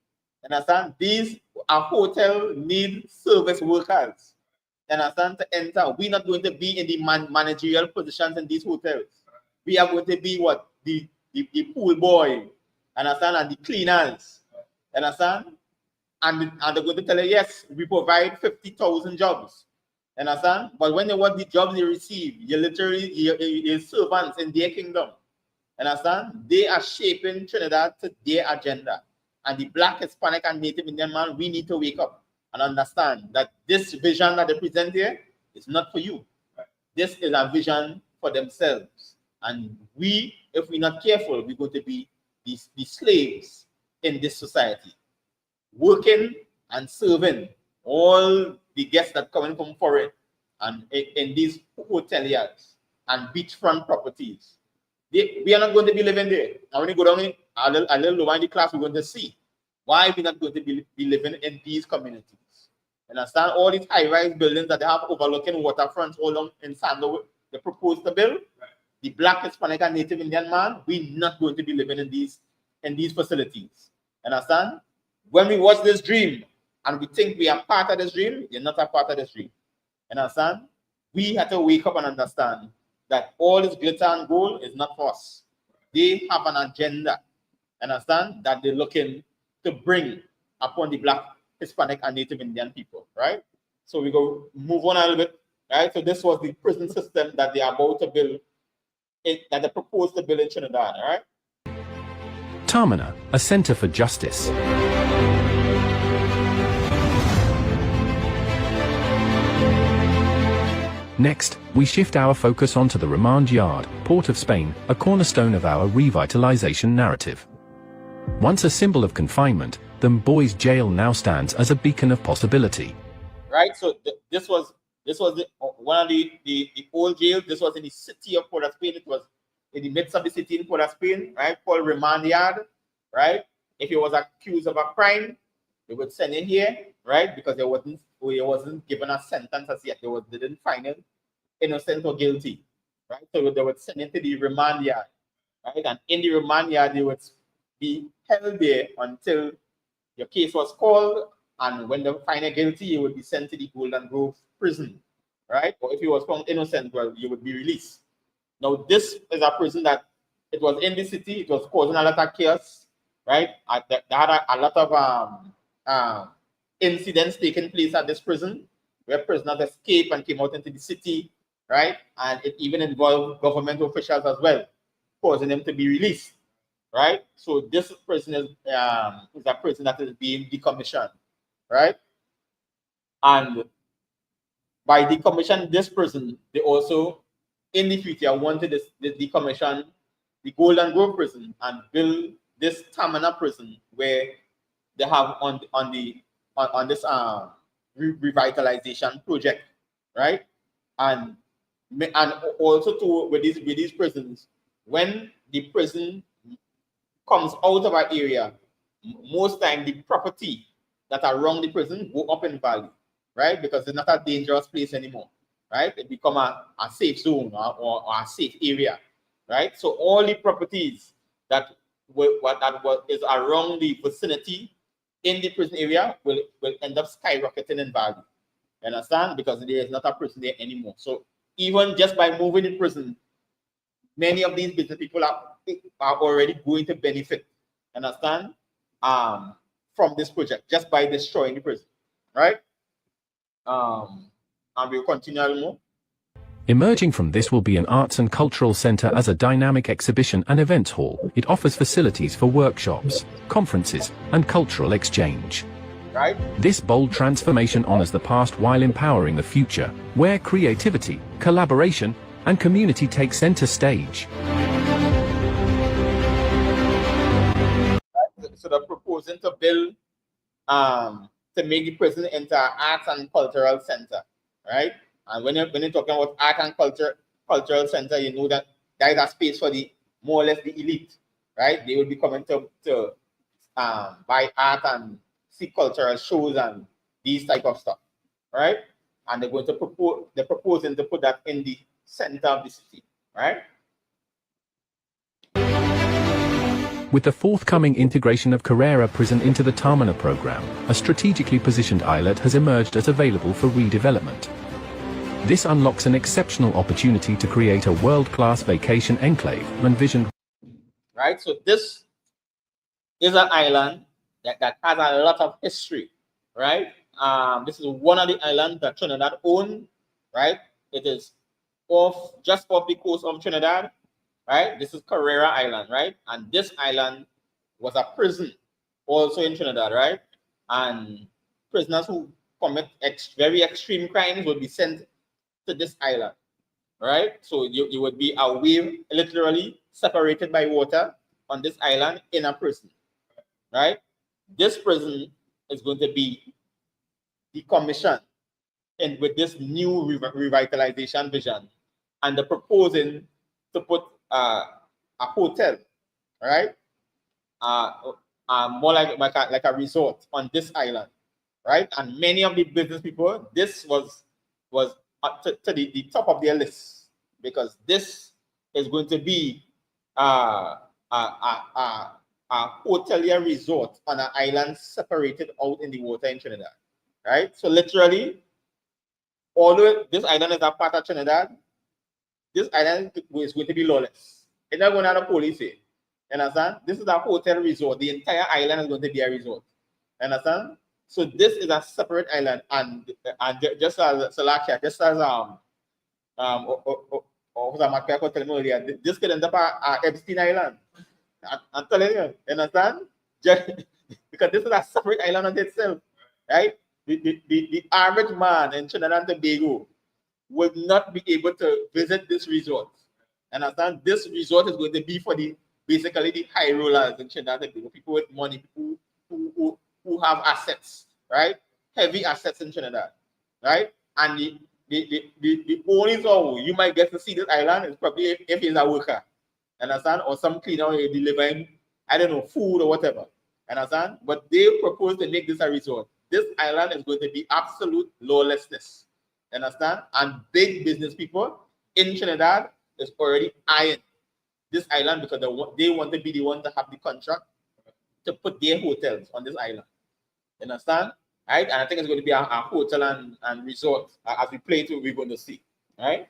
Understand? These are hotel need service workers. Understand? To enter, we're not going to be in the managerial positions in these hotels. We are going to be what the pool boy, understand, and the cleaners. Understand? And they're going to tell you, yes, we provide 50,000 jobs. Understand? But when they want the jobs they receive, you're literally you're servants in their kingdom. Understand? They are shaping Trinidad to their agenda. And the Black, Hispanic, and Native Indian man, we need to wake up and understand that this vision that they present here is not for you. This is a vision for themselves. And we, if we're not careful, we're going to be the slaves in this society, working and serving all the guests that come in from foreign and in these hoteliers and beachfront properties. We are not going to be living there. And when you go down a little lower in the class, we're going to see why we're not going to be living in these communities. Understand? All these high-rise buildings that they have overlooking waterfronts all along in Sandalwood, they proposed to build. The Black, Hispanic, and Native Indian man, we're not going to be living in these facilities. Understand? When we watch this dream and we think we are part of this dream, you're not a part of this dream. Understand? We have to wake up and understand that all this glitter and gold is not for us. They have an agenda, understand, that they're looking to bring upon the Black, Hispanic, and Native Indian people, right? So we go move on a little bit, right? So this was the prison system that they are about to build, that they proposed to build in Trinidad, all right? Tamana, a center for justice. Next, we shift our focus onto the remand yard, Port of Spain, a cornerstone of our revitalization narrative. Once a symbol of confinement, the boys' jail now stands as a beacon of possibility. Right, so this was one of the old jails. This was in the city of Port of Spain. It was in the midst of the city in Port of Spain, right, called remand yard, right? If he was accused of a crime, they would send him here, right, because he wasn't given a sentence as yet. They didn't find him innocent or guilty, right? So they would send him to the remand yard, right? And in the remand yard, they would be held there until your case was called, and when they find him guilty, you would be sent to the Golden Grove prison, right? Or if he was found innocent, well, you would be released. Now, this is a prison that it was in the city. It was causing a lot of chaos, right? They had a lot of incidents taking place at this prison where prisoners escaped and came out into the city, right? And it even involved government officials as well, causing them to be released, right? So this prison is a prison that is being decommissioned, right? And by decommissioning this prison, they also, in the future, wanted to decommission the Golden Grove prison and build this Tamana prison where they have on this revitalization project, right? And also too with these prisons, when the prison comes out of our area, most time the property that are around the prison go up in value, right? Because it's not a dangerous place anymore, right? It become a safe zone or a safe area, right? So all the properties that is around the vicinity in the prison area will end up skyrocketing in value. You understand? Because there is not a prison there anymore. So even just by moving the prison, many of these business people are already going to benefit, understand, from this project just by destroying the prison, right? And we'll continue a little more. Emerging from this will be an arts and cultural center as a dynamic exhibition and events hall. It offers facilities for workshops, conferences, and cultural exchange. Right? This bold transformation honors the past while empowering the future, where creativity, collaboration, and community take center stage. So they're proposing to build, to make the prison into an arts and cultural center, right? And when you're talking about art and cultural center, you know that there is a space for the more or less the elite, right? They will be coming to buy art and see cultural shows and these type of stuff, right? And they're going to they're proposing to put that in the center of the city, right? With the forthcoming integration of Carrera Prison into the Tamana program, a strategically positioned islet has emerged as available for redevelopment. This unlocks an exceptional opportunity to create a world-class vacation enclave envisioned. Right, so this is an island that has a lot of history, right? This is one of the islands that Trinidad owns, right? It is just off the coast of Trinidad, right? This is Carrera Island, right? And this island was a prison also in Trinidad, right? And prisoners who commit very extreme crimes would be sent to this island, right? So you would be away, literally separated by water on this island in a prison, right? This prison is going to be decommissioned and with this new revitalization vision, and they're proposing to put a hotel, right? More like a resort on this island, right? And many of the business people, this was to the top of their list, because this is going to be a hotelier resort on an island separated out in the water in Trinidad, right? So literally, although this island is a part of Trinidad, this island is going to be lawless. It's not going to have a police here. You understand? This is a hotel resort. The entire island is going to be a resort. You understand? So this is a separate island, and just as Salakia, just as telling me earlier, this could end up at Epstein Island. I'm telling you, understand? Because this is a separate island on itself, right? The average man in Trinidad and Tobago will not be able to visit this resort. Understand? This resort is going to be for basically the high rollers in Trinidad and Tobago, people with money, people who have assets, right? Heavy assets in Trinidad, right? And the only so you might get to see this island is probably if he's a worker, understand? Or some cleaner delivering, I don't know, food or whatever, understand? But they propose to make this a resort. This island is going to be absolute lawlessness, understand? And big business people in Trinidad is already eyeing this island because they want to be the one to have the contract to put their hotels on this island. You understand? Right? And I think it's going to be a hotel and resort as we play through, we're going to see. Right?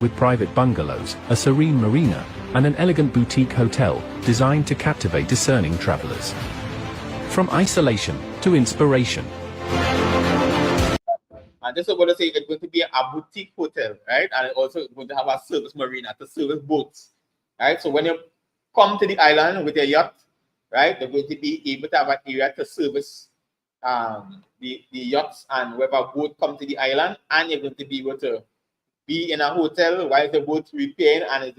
With private bungalows, a serene marina, and an elegant boutique hotel designed to captivate discerning travelers. From isolation to inspiration. And this is what I say, it's going to be a boutique hotel, right? And it's also going to have a service marina to service boats. Right? So when you come to the island with your yacht, right, they're going to be able to have an area to service the yachts and whoever boat come to the island, and you're going to be able to be in a hotel while the boat's repairing, and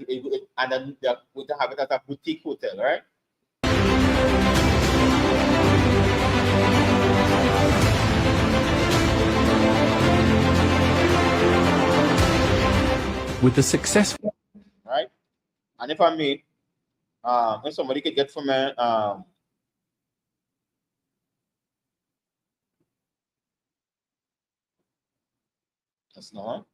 then they're going to have it as a boutique hotel, right? With the successful, right? And if I may, if somebody could get from me, that's not.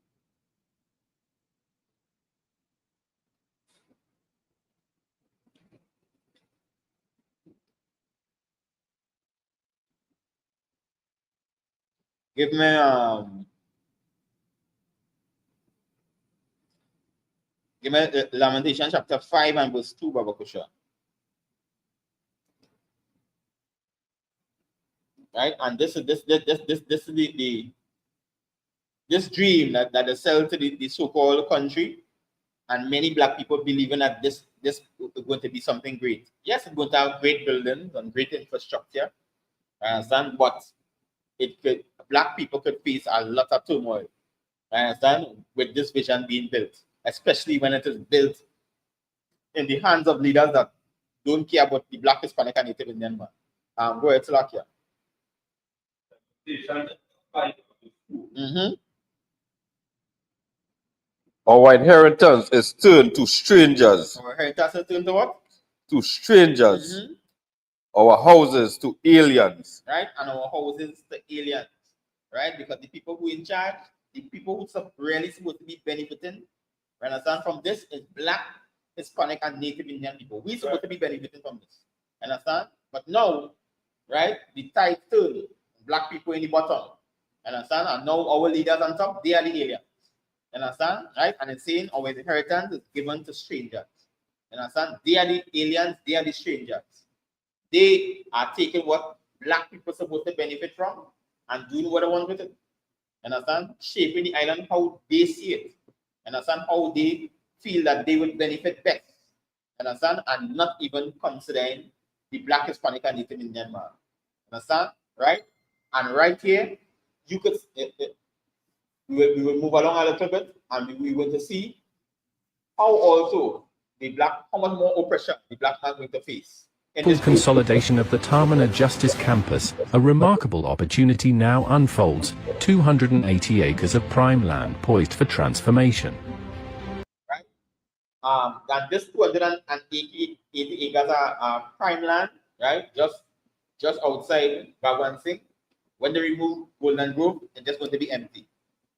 Give me Lamentation chapter 5 and verse 2, Baba Kusha. Right? And this is this dream that they sell to the so-called country, and many black people believing that this is going to be something great. Yes, it's going to have great buildings and great infrastructure, I understand, but black people could face a lot of turmoil, I understand, with this vision being built, especially when it is built in the hands of leaders that don't care about the Black, Hispanic, and Native Indian man. Go ahead, Salakia. Our inheritance is turned to strangers. Our inheritance is turned to what? To strangers. Our houses to aliens. Right? And our houses to aliens. Right? Because the people who in charge, the people who really supposed to be benefiting, understand, from this is Black, Hispanic, and Native Indian people. We supposed to be benefiting from this. Understand? But now, right, the tide turn. Black people in the bottom. Understand? And now our leaders on top, they are the aliens. Understand? Right? And it's saying our inheritance is given to strangers. Understand? They are the aliens, they are the strangers. They are taking what Black people are supposed to benefit from and doing what they want with it. Understand? Shaping the island how they see it. Understand? How they feel that they would benefit best. Understand? And not even considering the Black, Hispanic, and Native Indian man. Understand? Right? And right here, you could we will move along a little bit, and we want to see how also the Black, how much more oppression the Black man going to face. Full consolidation of the Tamana Justice Campus, a remarkable opportunity now unfolds, 280 acres of prime land poised for transformation. Right? And this 280 acres are prime land, right? Just outside Bhagwan Singh. When they remove Golden Grove, it's just going to be empty.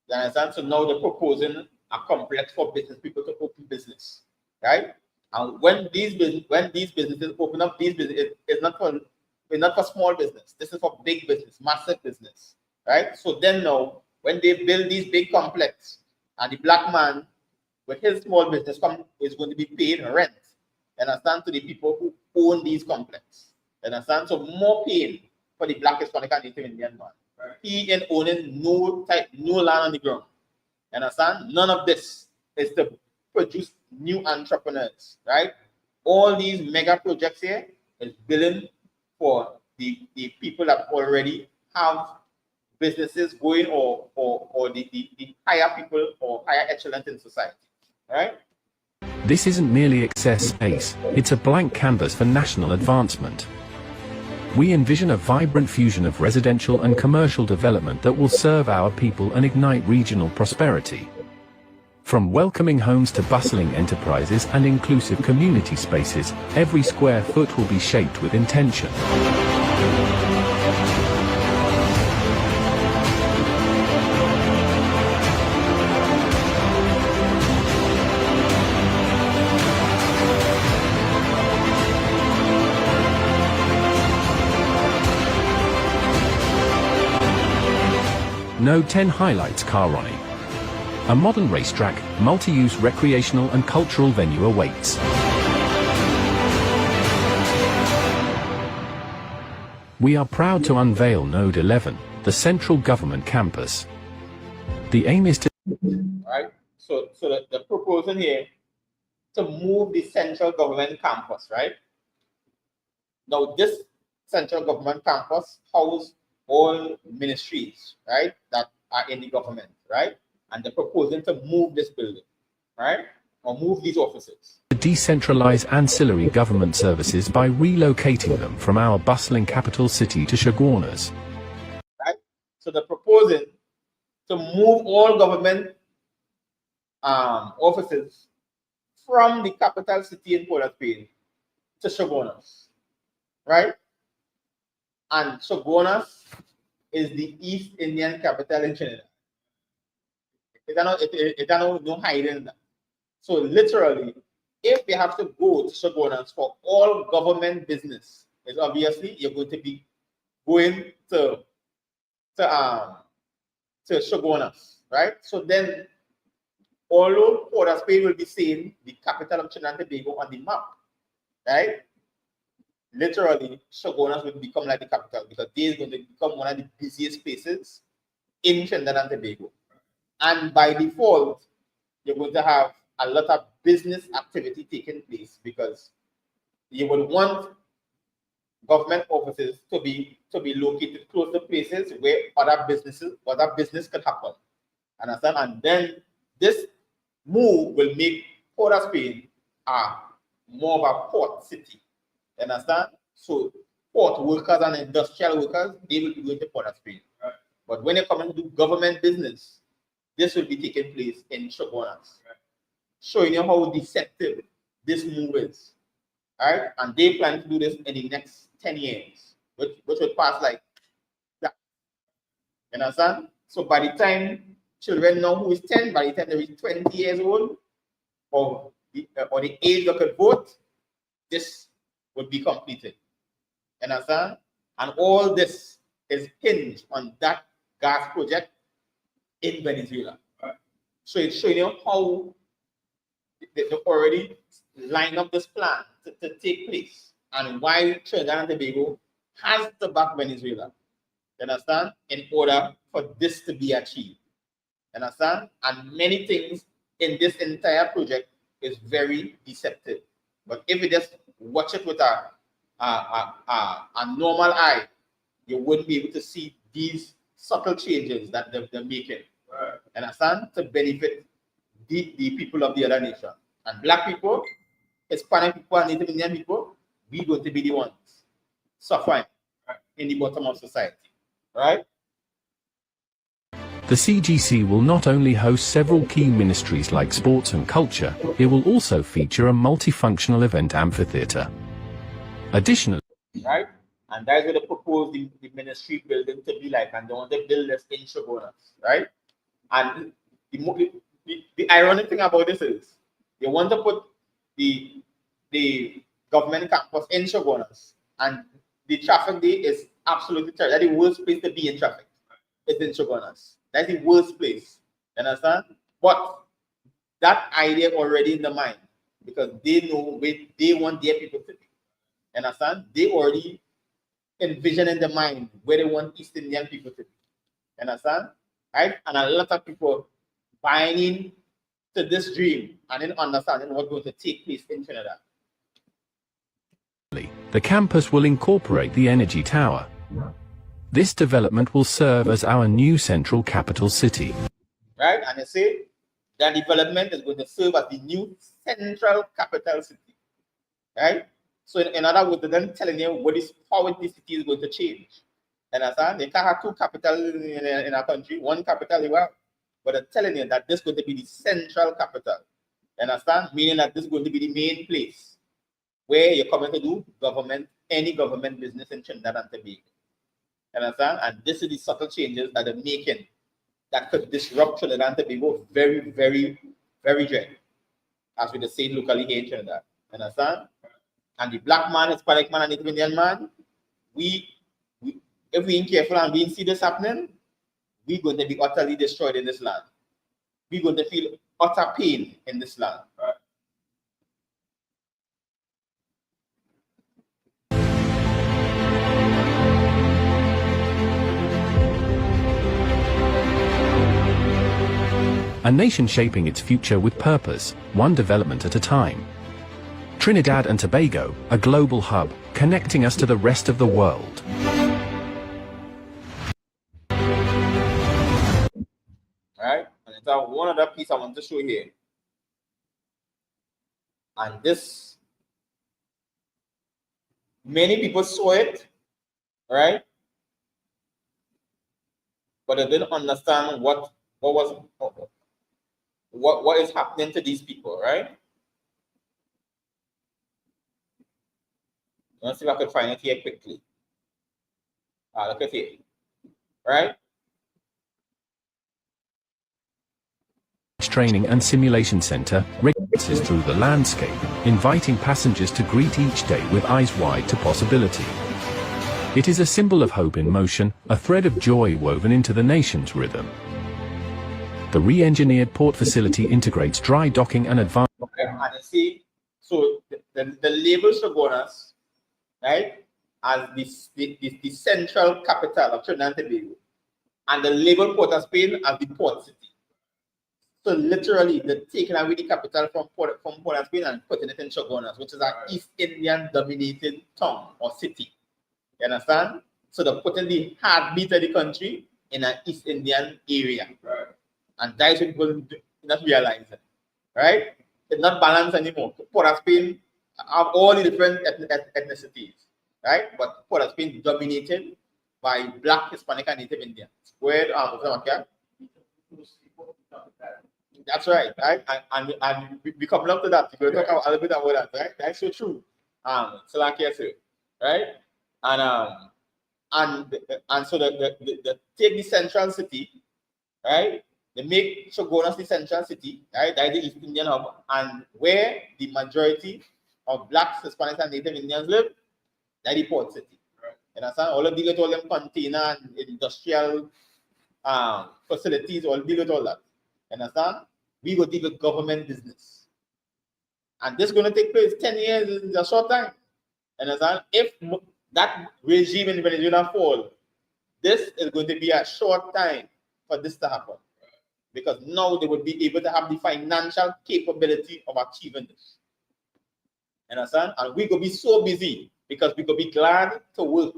You understand? So now they're proposing a complex for business people to open business, right? And when these businesses open up, it's not for small business. This is for big business, massive business, right? So then now, when they build these big complex, and the Black man with his small business is going to be paid rent, you understand, to the people who own these complex. You understand? So more pain for the Black, Hispanic, and Native Indian man. Right. He in owning no land on the ground. You understand? None of this is to produce new entrepreneurs, right? All these mega projects here is building for the people that already have businesses going, or the higher people or higher echelons in society, right? This isn't merely excess space, it's a blank canvas for national advancement. We envision a vibrant fusion of residential and commercial development that will serve our people and ignite regional prosperity. From welcoming homes to bustling enterprises and inclusive community spaces, every square foot will be shaped with intention. Node 10 highlights Karoni. A modern racetrack, multi-use recreational and cultural venue awaits. We are proud to unveil Node 11, the central government campus. The aim is to... Right? So the proposal here to move the central government campus, right? Now this central government campus houses all ministries, right, that are in the government, right? And they're proposing to move this building, right? Or move these offices. Decentralize ancillary government services by relocating them from our bustling capital city to Chaguanas. Right? So they're proposing to move all government offices from the capital city in Port of Spain to Chaguanas, right? And Chaguanas is the East Indian capital in Trinidad. It no hiding that. So literally, if they have to go to Chaguanas for all government business, it's obviously you're going to be going to Chaguanas, right? So then, although Port of Spain will be seeing the capital of Trinidad and Tobago on the map, right? Literally, Chaguanas will become like the capital because they is going to become one of the busiest places in Trinidad and Tobago. And by default, you're going to have a lot of business activity taking place because you would want government offices to be located close to places where other business could happen. Understand? And then this move will make Port of Spain more of a port city. Understand? So port workers and industrial workers, they will be going to Port of Spain. But when you come and do government business, this will be taking place in Shogunas, showing you how deceptive this move is. Right? And they plan to do this in the next 10 years, which would pass like that. You understand? So by the time children know who is 10, by the time they reach 20 years old, or the age they could vote, this would be completed. You understand? And all this is hinged on that gas project in Venezuela. So it's showing you how they already line up this plan to take place and why Trinidad and Tobago has to back Venezuela. You understand? In order for this to be achieved. You understand? And many things in this entire project is very deceptive. But if you just watch it with a normal eye, you wouldn't be able to see these subtle changes that they're making. Right. Understand? To benefit the people of the other nation. And black people, Hispanic people, and Native Indian people, we're going to be the ones suffering in the bottom of society. Right? The CGC will not only host several key ministries like sports and culture, it will also feature a multifunctional event amphitheater. Additionally, right? And that's what they propose the ministry building to be like, and they want to build this in Shogunas, right? And the ironic thing about this is they want to put the government campus in Shogunas, and the traffic there is absolutely terrible. That's the worst place to be in traffic. It's in Shogunas. That's the worst place. You understand? But that idea already in the mind, because they know where they want their people to be. You understand? They already envision in the mind where they want East Indian people to be. You understand? Right? And a lot of people buying in to this dream and then understanding what's going to take place in Trinidad. the campus will incorporate the energy tower. This development will serve as our new central capital city. Right? And they say that development is going to serve as the new central capital city. Right? So in other words, they're then telling you how this city is going to change. Understand? They can't have two capitals in our country, one capital, but they're telling you that this is going to be the central capital. Understand? Meaning that this is going to be the main place where you're coming to do any government business in Trinidad and Tobago. Understand? And this is the subtle changes that they're making that could disrupt Trinidad and Tobago very, very, very gently, as we just say locally here in Trinidad. Understand? And the black man, Hispanic man, and Native Indian man, if we ain't careful and we ain't see this happening, we're going to be utterly destroyed in this land. We're going to feel utter pain in this land. Right? A nation shaping its future with purpose, one development at a time. Trinidad and Tobago, a global hub, connecting us to the rest of the world. Right? And it's one other piece I want to show here. And this, many people saw it, right? But they didn't understand what is happening to these people, right? Let's see if I could find it here quickly. Look at here, right? Training and Simulation Center races through the landscape, inviting passengers to greet each day with eyes wide to possibility. It is a symbol of hope in motion, a thread of joy woven into the nation's rhythm. The re-engineered port facility integrates dry docking and advanced... Okay, and you see, so the label Shogunas, right, as the central capital of Trinidad and Tobago, and the label Port of Spain as the port city. So literally, they're taking away the capital from Port of Spain and putting it in Shogunas, which is an East Indian dominated town or city. You understand? So they're putting the heartbeat of the country in an East Indian area. Right. And that's what people not realize it. Right? It's not balanced anymore. Port of Spain have all the different ethnicities. Right? But Port of Spain dominated by Black, Hispanic, and Native Indians. Where that's right, right? And we come up to that. We're going to talk a little bit about that, right? That's so true. So like I said, right? And so the take the central city, right? They make Shogunas the central city, right? That is the East Indian hub, and where the majority of Blacks, Hispanics, and Native Indians live, that is the port city. You understand? All of deal with all them container and industrial facilities, all deal with all that. You understand? We go deal with government business. And this is going to take place 10 years is a short time. You understand? If that regime in Venezuela fall, this is going to be a short time for this to happen. Because now they would be able to have the financial capability of achieving this. You understand? And we could be so busy because we could be glad to work.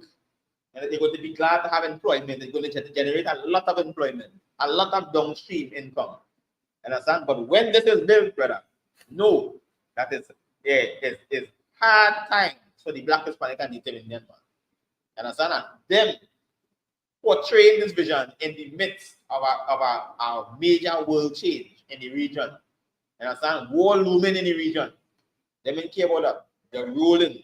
And they're going to be glad to have employment. They're going to generate a lot of employment, a lot of downstream income. You understand? But when this is built, brother, no, that is hard times for the Black, Hispanic, and Native Indian man. You understand? And them portraying this vision in the midst of our major world change in the region. You understand? War looming in the region. They don't care about that. They're rolling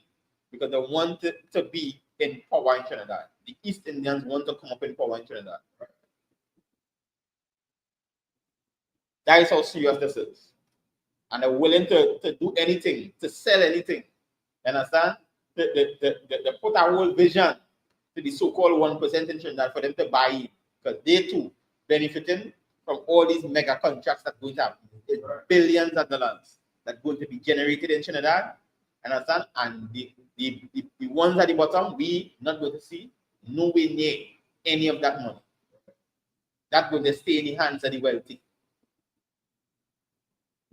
because they want to be in power in Trinidad. The East Indians want to come up in power in Trinidad. That is how serious this is. And they're willing to do anything, to sell anything. You understand? They put our whole vision to the so-called 1% in Trinidad for them to buy it. Because they too benefiting from all these mega contracts that going to happen. Billions of dollars that going to be generated in Trinidad. Understand? And the ones at the bottom, we not going to see nowhere near any of that money. That's going to stay in the hands of the wealthy.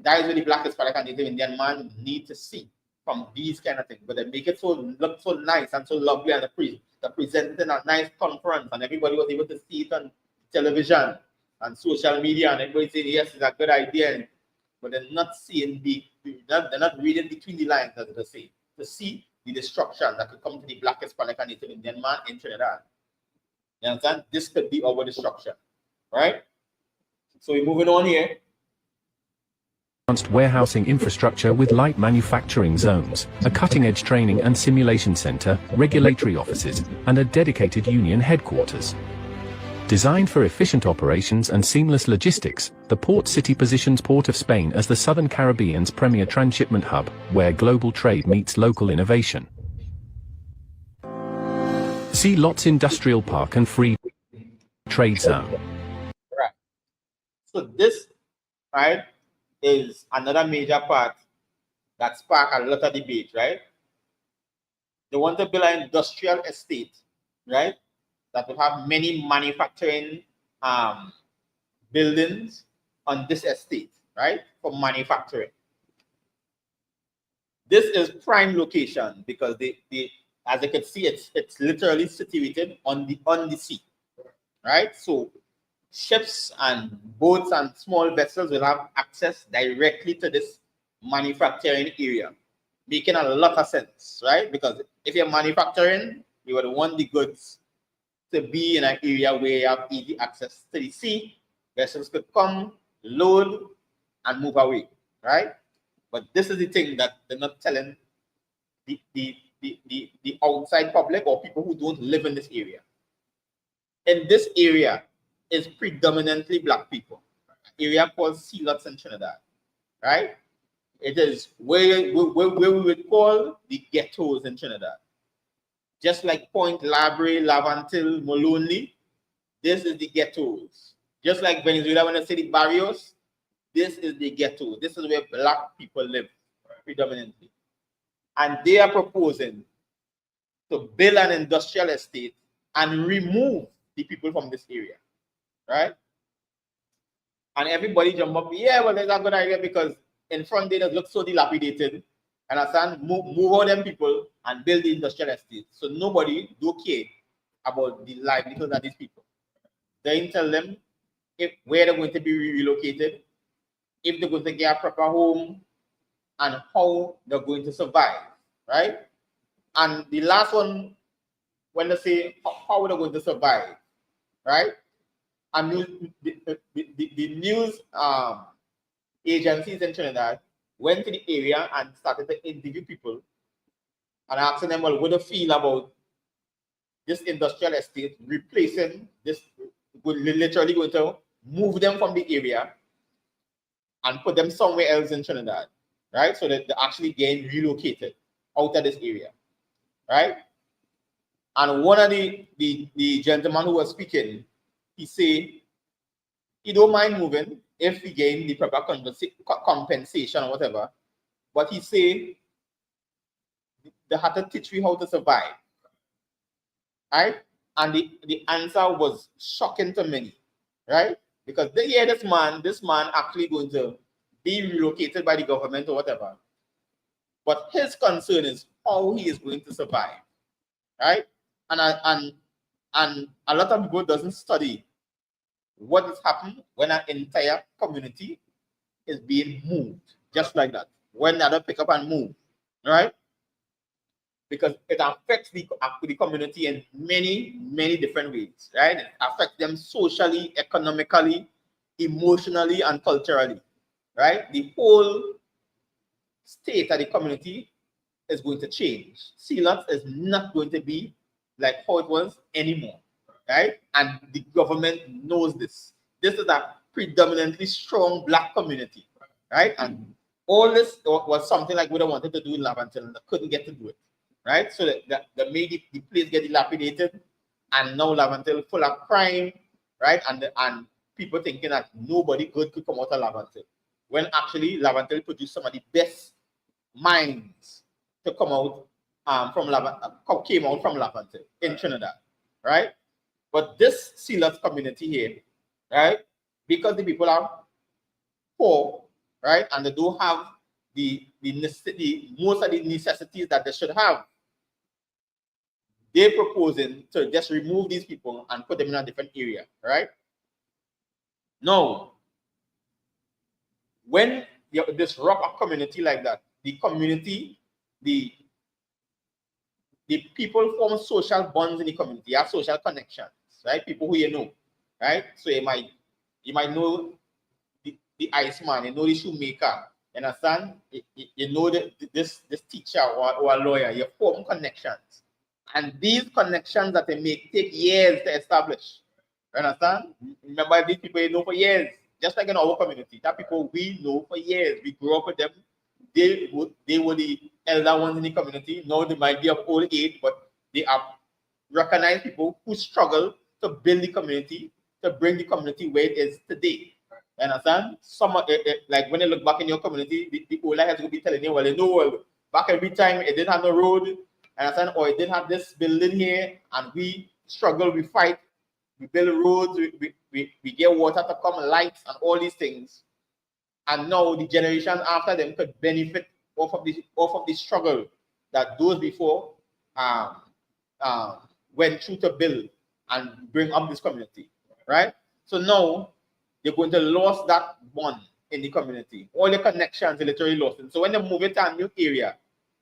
That is what the Black, Hispanic, and Native Indian man need to see from these kind of things. But they make it look so nice and so lovely, and they present it in a nice conference, and everybody was able to see it on television and social media, and everybody saying yes, it's a good idea. But they're not seeing they're not reading between the lines, as they say, to see the destruction that could come to the Black, Hispanic, and Native Indian man in Trinidad. You understand? This could be our destruction, right? So we're moving on here. Advanced warehousing infrastructure with light manufacturing zones, a cutting-edge training and simulation center, regulatory offices, and a dedicated union headquarters. Designed for efficient operations and seamless logistics, the port city positions Port of Spain as the Southern Caribbean's premier transshipment hub, where global trade meets local innovation. See Lots Industrial Park and Free Trade Zone. Right. So this, right, is another major part that sparked a lot of debate, right? They want to build an industrial estate, right, that will have many manufacturing buildings on this estate, right, for manufacturing. This is prime location because they as you can see, it's literally situated on the sea, right? So ships and boats and small vessels will have access directly to this manufacturing area, making a lot of sense, right? Because if you're manufacturing, you would want the goods to be in an area where you have easy access to the sea. Vessels could come, load, and move away, right? But this is the thing that they're not telling the outside public or people who don't live in this area. In this area is predominantly Black people. An area called Sea Lots in Trinidad, right? It is where we would call the ghettos in Trinidad. Just like Point, Labre, Lavantil, Moloney, this is the ghettos. Just like Venezuela, when I say the barrios, this is the ghetto. This is where Black people live predominantly. And they are proposing to build an industrial estate and remove the people from this area, right? And everybody jump up, yeah, well, that's a good idea because in front they just look so dilapidated. And I said, move all them people and build the industrial estate. So nobody do care about the livelihood of these people. They tell them where they're going to be relocated, if they're going to get a proper home, and how they're going to survive, right? And the last one when they say how are they going to survive, right? And the news agencies in Trinidad went to the area and started to interview people and asking them, well, what do you feel about this industrial estate replacing this, literally going to move them from the area and put them somewhere else in Trinidad, right? So that they actually getting relocated out of this area, right? And one of the gentleman who was speaking, he say he don't mind moving if he gain the proper compensation or whatever, but he say they had to teach me how to survive, right? And the answer was shocking to many, right? Because they hear this man actually going to be relocated by the government or whatever. But his concern is how he is going to survive, right? And a lot of people doesn't study what is happening when an entire community is being moved, just like that. When they don't pick up and move, right? Because it affects the community in many different ways, right? It affects them socially, economically, emotionally, and culturally, right? The whole state of the community is going to change. Sealands is not going to be like how it was anymore, right? And the government knows this. This is a predominantly strong black community, right? And all this was something like what I wanted to do in Laventille, and I couldn't get to do it, right? So that made the place get dilapidated, and now Laventille full of crime, right? And people thinking that nobody good could come out of Laventille, when actually Laventille produced some of the best minds to come out came out from Laventille in Trinidad, right? But this Sealands community here, right? Because the people are poor, right, and they don't have the most of the necessities that they should have, they're proposing to just remove these people and put them in a different area, right? Now, when this rock up community like that, the community, the people form social bonds in the community. You have social connections, right? People who you know, right? So you might know the iceman, you know the shoemaker, you understand? You know this teacher or a lawyer. You form connections, and these connections that they make take years to establish. You understand? Remember, these people you know for years, just like in our community. That people we know for years. We grew up with them. They were the elder ones in the community. Now they might be of old age, but they are recognized people who struggle to build the community, to bring the community where it is today. You understand? Some like when you look back in your community, the older heads will be telling you, well, you know, well, back every time it didn't have no road, understand, or it didn't have this building here, and we struggle, we fight, we build roads, we get water to come, lights, and all these things. And now the generation after them could benefit off of the struggle that those before went through to build and bring up this community, right? So now they're going to lose that bond in the community. All the connections are literally lost. And so when they move it to a new area,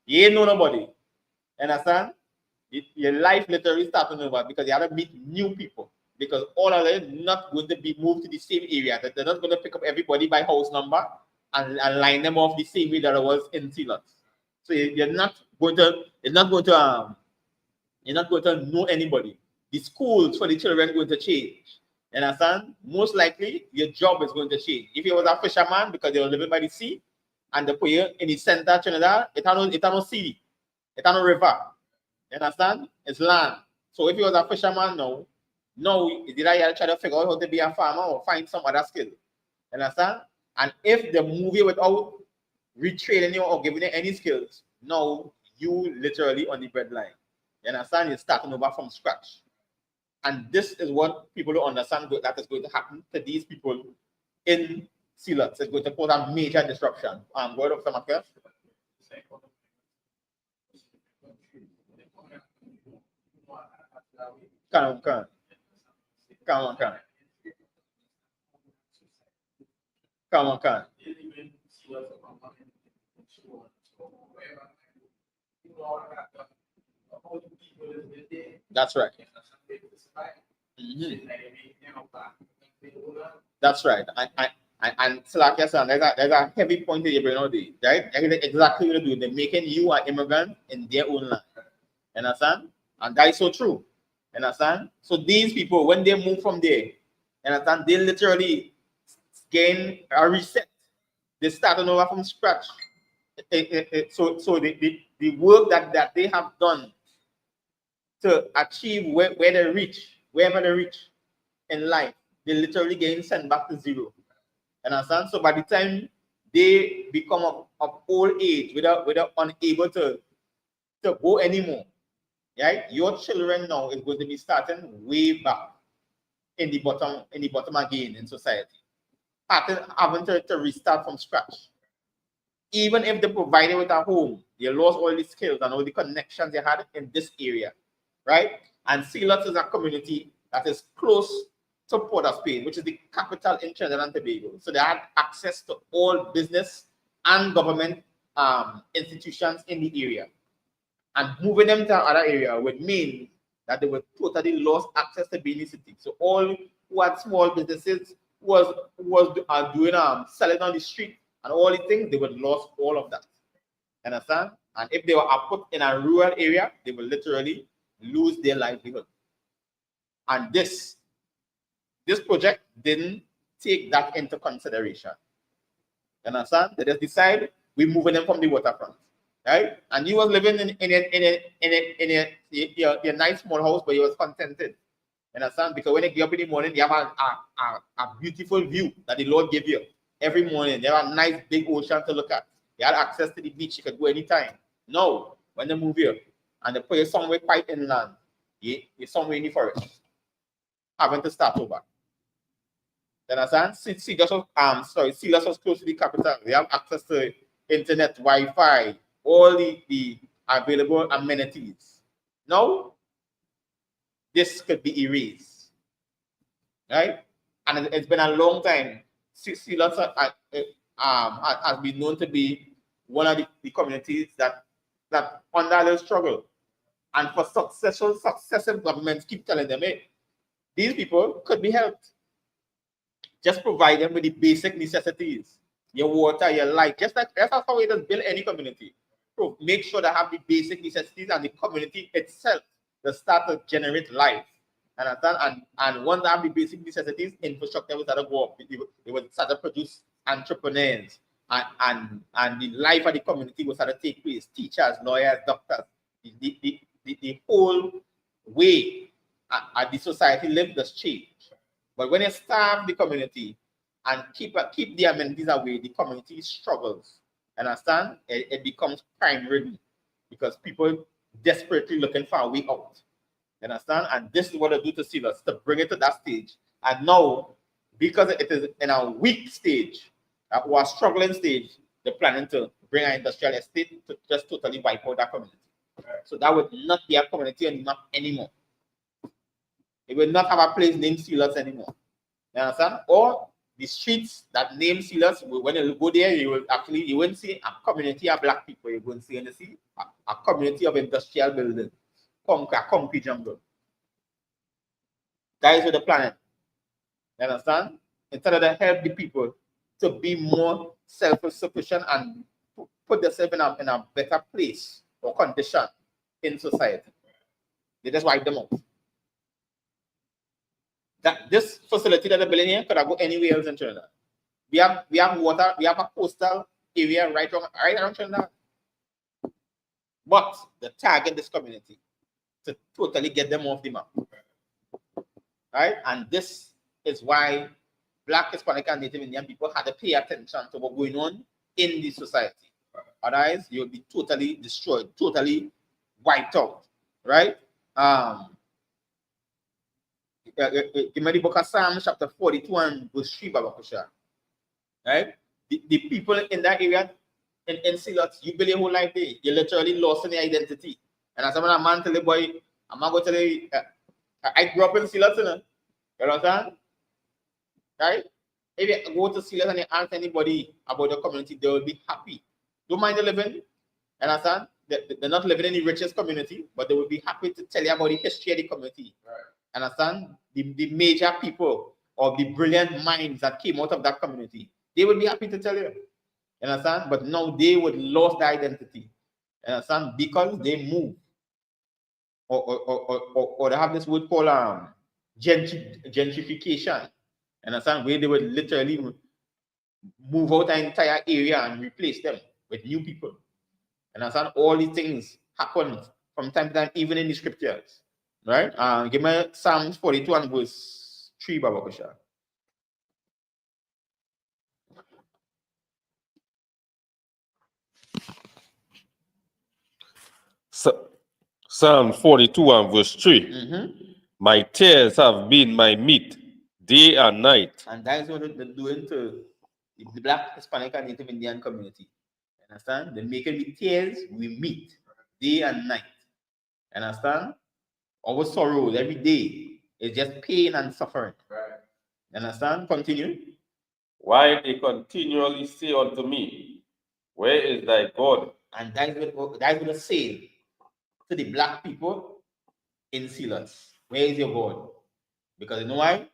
you ain't know nobody. Understand? Your life literally starting over because you have to meet new people. Because all of them not going to be moved to the same area. That they're not going to pick up everybody by house number and line them off the same way that it was in Sealands. So you're not going to know anybody. The schools for the children are going to change. You understand? Most likely your job is going to change. If you was a fisherman because you were living by the sea and they put you in the center of Trinidad, it no sea, it no river. You understand? It's land. So if you was a fisherman now, did I try to figure out how to be a farmer or find some other skill? You understand? And if they move you without retraining you or giving you any skills, now you literally on the breadline. You understand? You're starting over from scratch. And this is what people don't understand that is going to happen to these people in Sealands. It's going to cause a major disruption. Word of Samaka. Come on. That's right. Mhm. That's right. And so like I said, there's a heavy point that you bring out there, right? Exactly what they do. They're making you an immigrant in their own land. Understand? And that is so true. Understand? So these people, when they move from there, understand, they literally gain a reset. They start over from scratch. So the work that they have done to achieve where they reach, wherever they reach in life, they literally gain sent back to zero. Understand? So by the time they become of old age, without unable to go anymore, right? Your children now is going to be starting way back in the bottom again in society, having to restart from scratch. Even if they provided with a home, they lost all the skills and all the connections they had in this area, right? And Silas is a community that is close to Port of Spain, which is the capital in Trinidad and Tobago. So they had access to all business and government institutions in the area. And moving them to another area would mean that they would totally lost access to Benin City. So all who had small businesses was doing selling on the street and all the things, they would lost all of that. Understand? And if they were put in a rural area, they would literally lose their livelihood. And this project didn't take that into consideration. You understand? They just decide we're moving them from the waterfront, right? And you was living in your nice small house, but you was contented. You understand? Because when you get up in the morning, you have a beautiful view that the Lord gave you every morning. You have a nice big ocean to look at. You had access to the beach. You could go anytime. No, when they move here and they put you somewhere quite inland, you're somewhere in the forest, having to start over. You understand? Silas was close to the capital. They have access to internet, Wi-Fi, all the available amenities. Now, this could be erased, right? And it's been a long time. Silas has been known to be one of the communities that under a little struggle. And for successive governments keep telling them, hey, these people could be helped. Just provide them with the basic necessities, your water, your light. Just like that's how it does build any community. So make sure they have the basic necessities and the community itself to start to generate life. And once they have the basic necessities, infrastructure will start to go up. They will start to produce entrepreneurs, and the life of the community will start to take place. Teachers, lawyers, doctors. The whole way the society lives does change. But when you starve the community and keep the amenities away, the community struggles. Understand? It becomes crime ridden because people desperately looking for a way out. Understand? And this is what they do to Silas, to bring it to that stage. And now, because it is in a weak stage, or a struggling stage, they're planning to bring an industrial estate to just totally wipe out that community. So that would not be a community anymore. It will not have a place named Silas anymore. You understand? Or the streets that name Silas, when you go there, you won't see a community of black people. You're going to see a community of industrial buildings, concrete jungle. That is what the planet. You understand? Instead of to help the people to be more self-sufficient and put themselves in a better place or condition in society, they just wipe them out. That this facility that they're building here could have go anywhere else in Trinidad. We have water, we have a coastal area right around Trinidad. But the target this community to totally get them off the map. Right? And this is why Black, Hispanic, and Native Indian people had to pay attention to what's going on in the society. Otherwise, you'll be totally destroyed, totally wiped out. Right? In the book of Psalms, chapter 42 and verse 3, right? The people in that area, in Silas, you build your whole life there. You're literally lost in your identity. And as a man tell the boy, I'm not going to tell you, I grew up in Silas, you understand? Right? If you go to Silas and you ask anybody about the community, they will be happy. Don't mind the living, you understand? they're not living in the richest community, but they would be happy to tell you about the history of the community. Right. Understand? The major people or the brilliant minds that came out of that community, they would be happy to tell you. Understand? But now they would lose their identity. Understand? Because they move. Or they have this word called gentrification. Understand? Where they would literally move out an entire area and replace them with new people. Understand? All these things happen from time to time, even in the scriptures. Right? Give me Psalms 42 and verse 3, Baba Kusha. Psalm 42 and verse 3. My tears have been my meat day and night. And that is what they're doing to the Black, Hispanic, and Native Indian community. Understand? They're making the tears we meet day and night. Understand? Our sorrows every day is just pain and suffering. Right. Understand? Continue. Why they continually say unto me, where is thy God? And that is what they say to the Black people in Silas. Where is your God? Because you know why?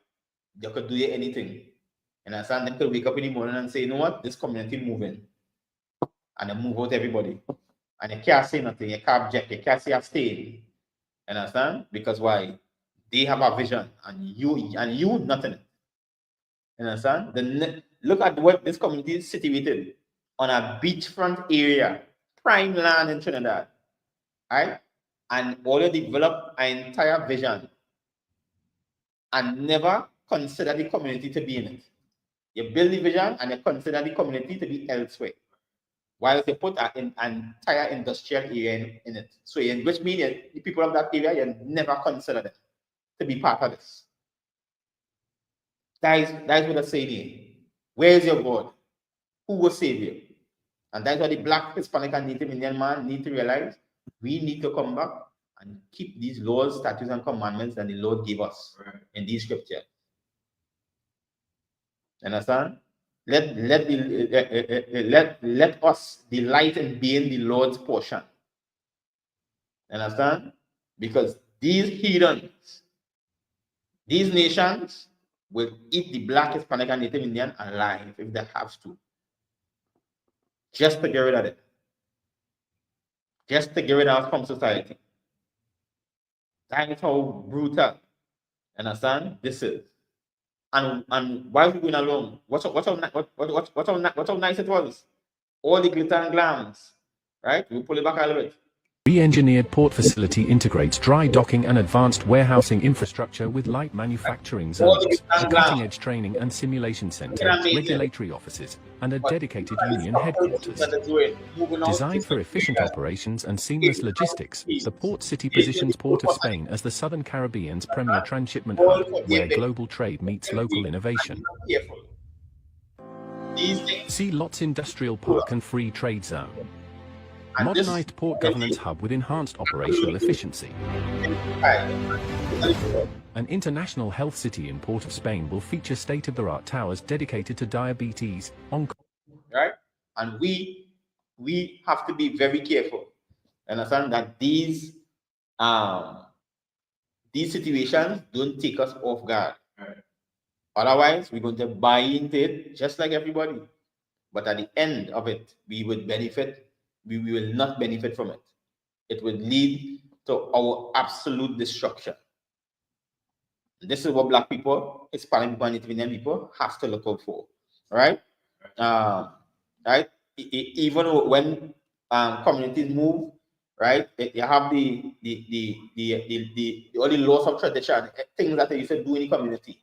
They could do anything. And understand? They could wake up in the morning and say, you know what? This community moving. And they move out everybody. And you can't say nothing. You can't object. You can't say abstain. Understand? Because why? They have a vision and you nothing. Understand? Look at what this community is situated on a beachfront area, prime land in Trinidad. Right? And already develop an entire vision and never consider the community to be in it. You build the vision and you consider the community to be elsewhere. While they put an entire industrial area in it. So which means the people of that area, you never consider them to be part of this. That is what they're saying here. Where is your God? Who will save you? And that's what the Black, Hispanic, and Native Indian man need to realize. We need to come back and keep these laws, statutes, and commandments that the Lord gave us in these scriptures. Understand? Let us delight in being the Lord's portion. Understand? Because these heathens, these nations will eat the Black, Hispanic, and Native Indian alive if they have to. Just to get rid of it. Just to get rid of us from society. That is how brutal, understand, this is. And while we're going along, watch how nice it was. All the glitter and glams, right? We pull it back a little bit. Re-engineered port facility integrates dry docking and advanced warehousing infrastructure with light manufacturing zones, a cutting-edge training and simulation center, regulatory offices, and a dedicated union headquarters. Designed for efficient operations and seamless logistics, the port city positions Port of Spain as the Southern Caribbean's premier transshipment hub, where global trade meets local innovation. See Lots Industrial Park and Free Trade Zone. Modernized port governance hub with enhanced operational efficiency. An international health city in Port of Spain will feature state-of-the-art towers dedicated to diabetes, right? And we have to be very careful. Understand that these situations don't take us off guard. Right. Otherwise, we're going to buy into it just like everybody. But at the end of it, we would benefit. We will not benefit from it. It would lead to our absolute destruction. This is what Black people, Hispanic people, and Native Indian people have to look out for, right? Right? Even when communities move, right? You have all the laws of tradition, things that they used to do in the community.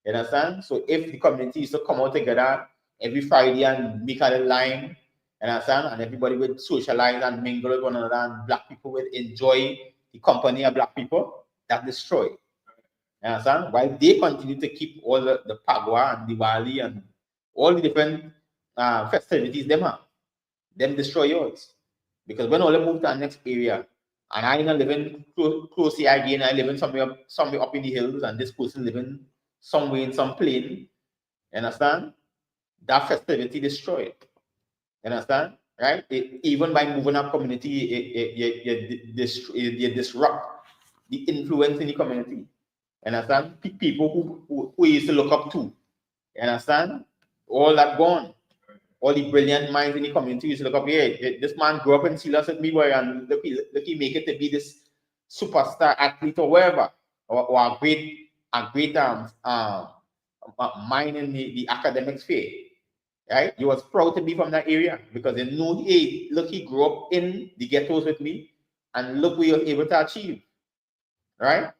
You understand? So if the community used to come out together every Friday and make a little line, you understand? And everybody would socialize and mingle with one another, and Black people would enjoy the company of Black people, that destroy. You understand? While they continue to keep all the Pagwa and Diwali and all the different festivities them have, them destroy yours. Because when all they move to the next area, and I not living close here again, I live in somewhere up in the hills, and this person living somewhere in some plain, you understand? That festivity destroyed. You understand? right? Even by moving up community, you disrupt the influence in the community. Understand? People who used to look up to. Understand? All that gone. All the brilliant minds in the community used to look up here. This man grew up in Silas with me, boy, and look, he make it to be this superstar athlete or wherever, or a great mind in the academic sphere. Right? He was proud to be from that area because they knew, hey, look, he grew up in the ghettos with me, and look what he was able to achieve. Right?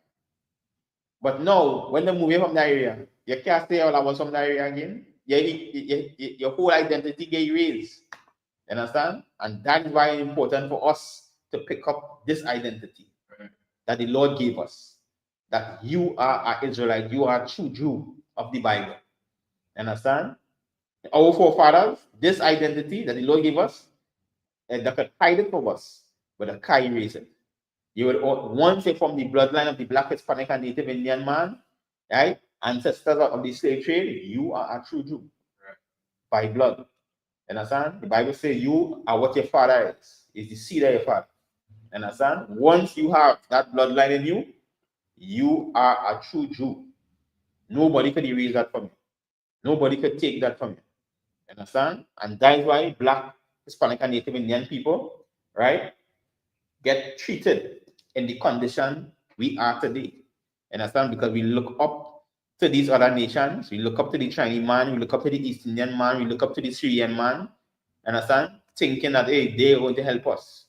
But no, when they move away from that area, you can't stay all I was from that area again. Your whole identity get erased. You understand? And that is why it's important for us to pick up this identity that the Lord gave us. That you are an Israelite, you are a true Jew of the Bible. You understand? Our forefathers, this identity that the Lord gave us, and that could hide it from us, but they can't erase it. You would once say from the bloodline of the Black, Hispanic, and Native Indian man, right? Ancestors of the slave trade, you are a true Jew by blood. Understand? The Bible says you are what your father is the seed of your father. Understand? Once you have that bloodline in you, you are a true Jew. Nobody could erase that from you. Nobody could take that from you. Understand? And that is why Black, Hispanic, and Native Indian people, right, get treated in the condition we are today. Understand? Because we look up to these other nations. We look up to the Chinese man. We look up to the East Indian man. We look up to the Syrian man. Understand? Thinking that, hey, they're going to help us.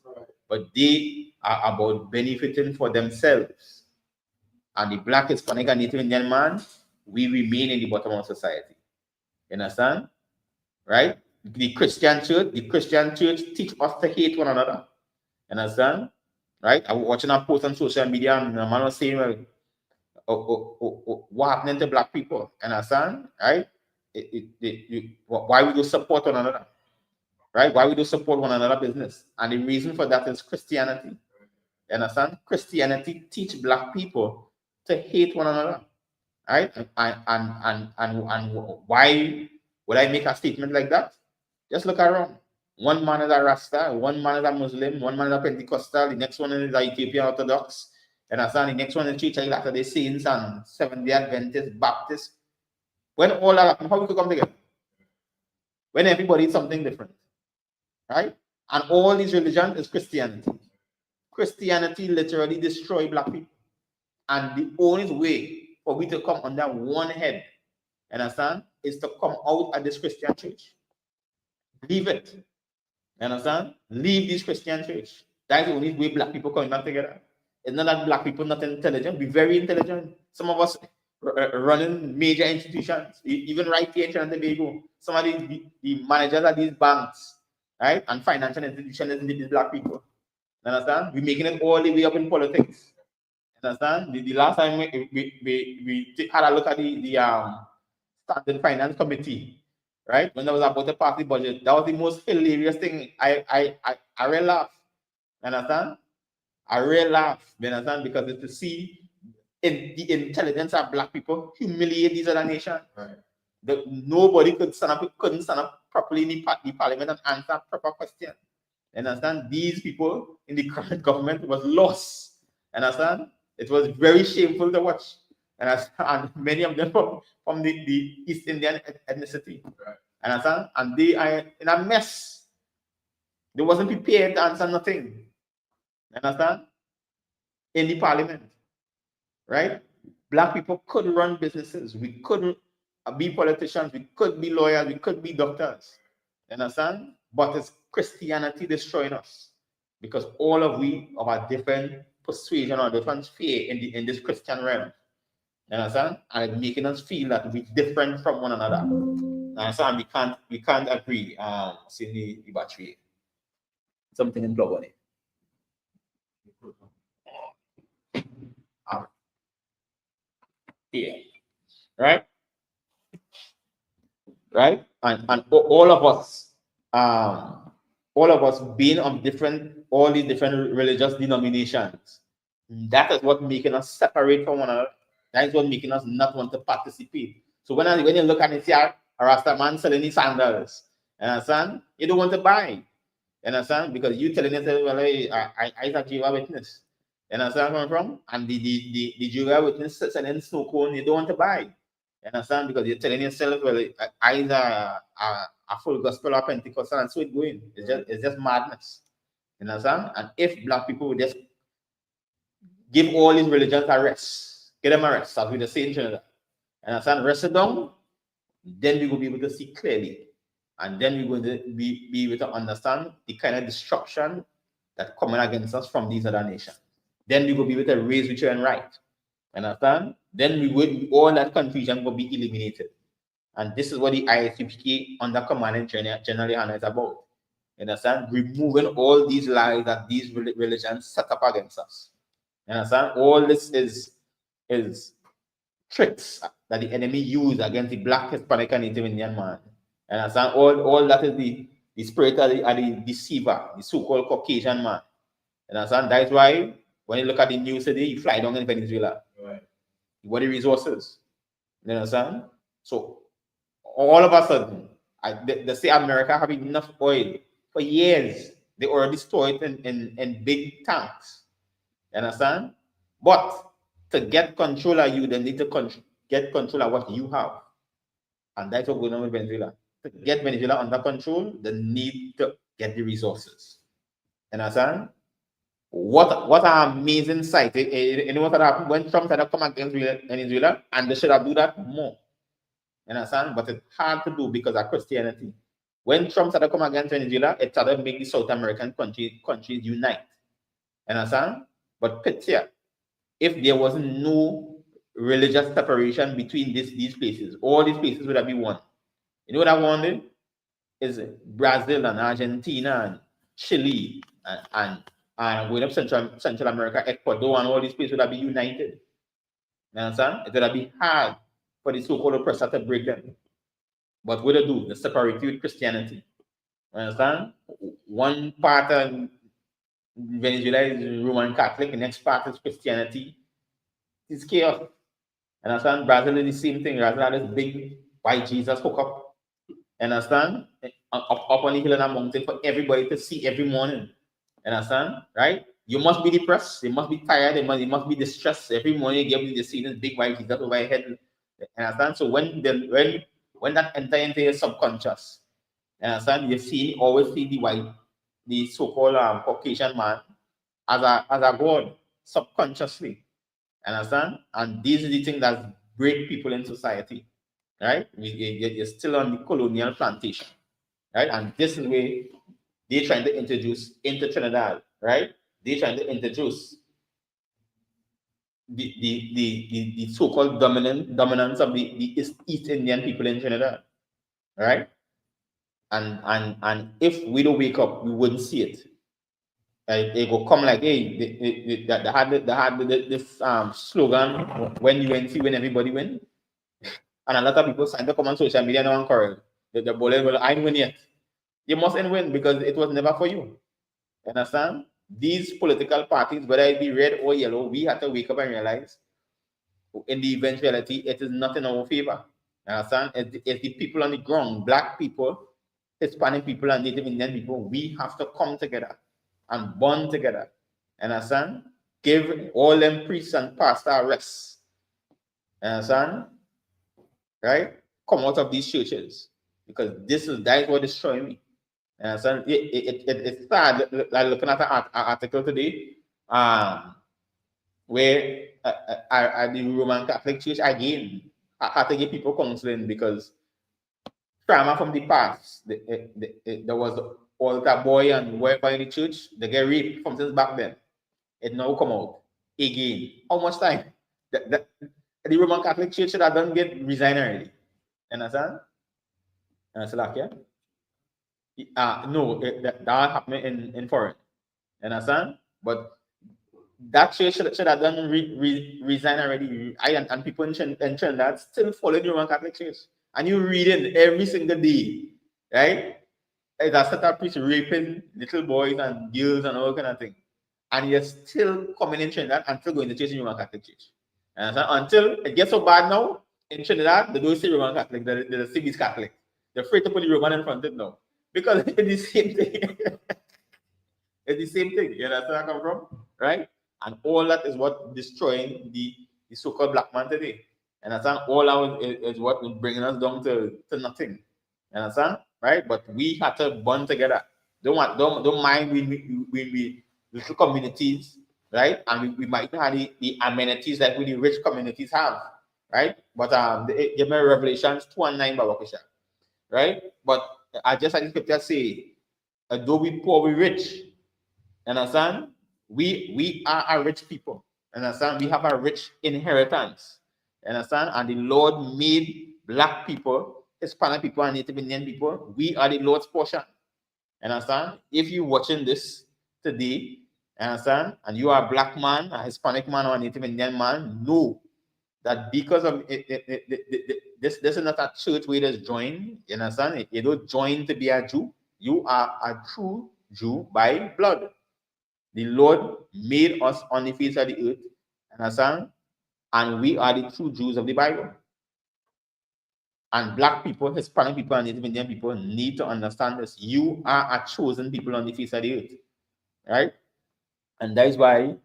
But they are about benefiting for themselves. And the Black, Hispanic, and Native Indian man, we remain in the bottom of society. Understand? Right? The Christian church teach us to hate one another. Understand? Right? I was watching a post on social media and the man was saying, well, what happening to Black people? Understand? Right? Why we do support one another? Right? Why we do support one another business? And the reason for that is Christianity. Understand? Christianity teach Black people to hate one another. Right? And why would I make a statement like that? Just look around. One man is a Rasta, one man is a Muslim, one man is a Pentecostal, the next one is a Ethiopian Orthodox, and the next one is Church of Latter-day Saints and Seventh-day Adventists, Baptists. When all that happen, how we could come together? When everybody is something different, right? And all these religions is Christianity. Christianity literally destroy Black people. And the only way for we to come under one head, understand, is to come out of this Christian church. Leave it. Understand? Leave this Christian church. That's the only way Black people coming back together. It's not that Black people not intelligent. We're very intelligent. Some of us running major institutions, even right here in Trinidad And Tobago. Some of the managers of these banks, right, and financial institutions is these Black people. Understand? We're making it all the way up in politics. Understand? The last time we had a look at the Standard Finance Committee, right? When I was about to pass the budget, that was the most hilarious thing. I really laugh. Understand? I really laugh. Understand? Because it's to see the intelligence of Black people humiliate these other nations. Right. Nobody couldn't stand up properly in the parliament and answer a proper question. Understand? These people in the current government was lost. Understand? It was very shameful to watch. And many of them from the East Indian ethnicity. Right. Understand? And they are in a mess. They wasn't prepared to answer nothing. Understand? In the parliament. Right? Black people could run businesses. We couldn't be politicians. We could be lawyers. We could be doctors. Understand? But it's Christianity destroying us. Because all of we are different persuasion or different sphere in this Christian realm. Understand? And it's making us feel that we're different from one another. Understand? We can't agree. See the battery. Something in plug on it. Here. Right? Right? And all of us being of all these different religious denominations, that is what making us separate from one another. That is what making us not want to participate. So when you look at it, see a Rasta man selling his sandals, understand? You don't want to buy. You understand? Because you telling yourself, well, hey, I a Jehovah's Witness. You understand where I'm from? And the Jehovah's Witness selling snow cone you don't want to buy. You understand? Because you're telling yourself, well, I is a full gospel or Pentecostal, and so it's going. It's just madness. You understand? And if black people would just give all these religions a rest, get them a rest, as we the same Trinidad. You understand? Rest it down, then we will be able to see clearly. And then we're going to be able to understand the kind of destruction that coming against us from these other nations. Then we will be able to raise which and right. Understand? Then we would all that confusion will be eliminated. And this is what the ISUPK under command and generally is about. Understand? Removing all these lies that these religions set up against us. Understand? All this is tricks that the enemy used against the black, Hispanic, and Native Indian man. Understand? All that is the spirit of the deceiver, the so-called Caucasian man. Understand? That's why when you look at the news today, you fly down in Venezuela. Right. What the resources? You understand? So all of a sudden, they say America have enough oil for years. They already store it in big tanks. You understand? But to get control of you, they need to get control of what you have. And that's what's going on with Venezuela. To get Venezuela under control, they need to get the resources. You understand? What an amazing sight. You know what happened when Trump had to come against Venezuela, and they should have do that more. You understand? But it's hard to do because of Christianity. When Trump had to come against Venezuela, it started to make the South American countries unite. You understand? But picture, if there wasn't no religious separation between these places, all these places would have been one. You know what I wanted? Is Brazil and Argentina and Chile and going up Central America, Ecuador, and all these places would have been united. You understand? It would have been hard for the so-called oppressor to break them. But what they do? They separate you with Christianity. You understand? One part of Venezuela is Roman Catholic, the next part is Christianity. It's chaos. You understand? Brazil is the same thing. Brazil has this big white Jesus hook up. Understand? Up on the hill and a mountain for everybody to see every morning. Understand? Right? You must be depressed. You must be tired. You must be distressed. Every morning you get to see this big white Jesus over your head. Understand? So when that enter into your subconscious, understand? Always see the so-called Caucasian man as a god subconsciously. Understand? And these are the things that break people in society. Right? You're still on the colonial plantation, right? And this is where they're trying to introduce into Trinidad, right? They're trying to introduce the so-called dominance of the East Indian people in Trinidad, right? And if we don't wake up, we wouldn't see it. They go come like, hey, they had this slogan, when you win, see when everybody win. And a lot of people signed to come on social media now and quarrel. The bullet will I win yet. You mustn't win because it was never for you. Understand? These political parties, whether it be red or yellow, we have to wake up and realize in the eventuality, it is not in our favor. Understand? It's the people on the ground, black people, Hispanic people, and Native Indian people, we have to come together and bond together. Understand? Give all them priests and pastors a rest. Understand? Right? Come out of these churches because that is what is destroying me. And so it's sad. Like looking at an article today, where at the Roman Catholic Church again, I had to give people counseling because trauma from the past. There was altar boy and whoever in the church, they get raped from since back then. It now come out again. How much time? The Roman Catholic Church should have done get resigned already. Understand? Slovakia? No, that happened in foreign. Understand? But that church should have done resign already. And people in Trinidad still follow the Roman Catholic Church. And you read it every single day, right? It's a set of priests raping little boys and girls and all kind of thing. And you're still coming in Trinidad and still going to church in Roman Catholic Church. Until it gets so bad now, in Trinidad, they don't say Roman Catholic, they're Civis Catholic. They're afraid to put the Roman in front of it now. Because it's the same thing. It's the same thing. You understand where I come from? Right? And all that is what destroying the so-called black man today. You understand? All that is what is bringing us down to nothing. You understand? Right? But we have to bond together. Don't mind we little communities, right? And we might not have the amenities that really rich communities have, right? But give me Revelations 2:9 Babakisha, right? But I just like the scripture say, though we poor, we rich. Understand? We are a rich people. Understand? We have a rich inheritance. Understand? And the Lord made black people, Hispanic people, and Native Indian people. We are the Lord's portion. Understand? If you're watching this today, understand, and you are a black man, a Hispanic man, or a Native Indian man, know that because of this is not a church where there's join. You understand? You don't join to be a Jew. You are a true Jew by blood. The Lord made us on the face of the earth, understand? And we are the true Jews of the Bible. And black people, Hispanic people, and Native Indian people need to understand this. You are a chosen people on the face of the earth, right? And that is why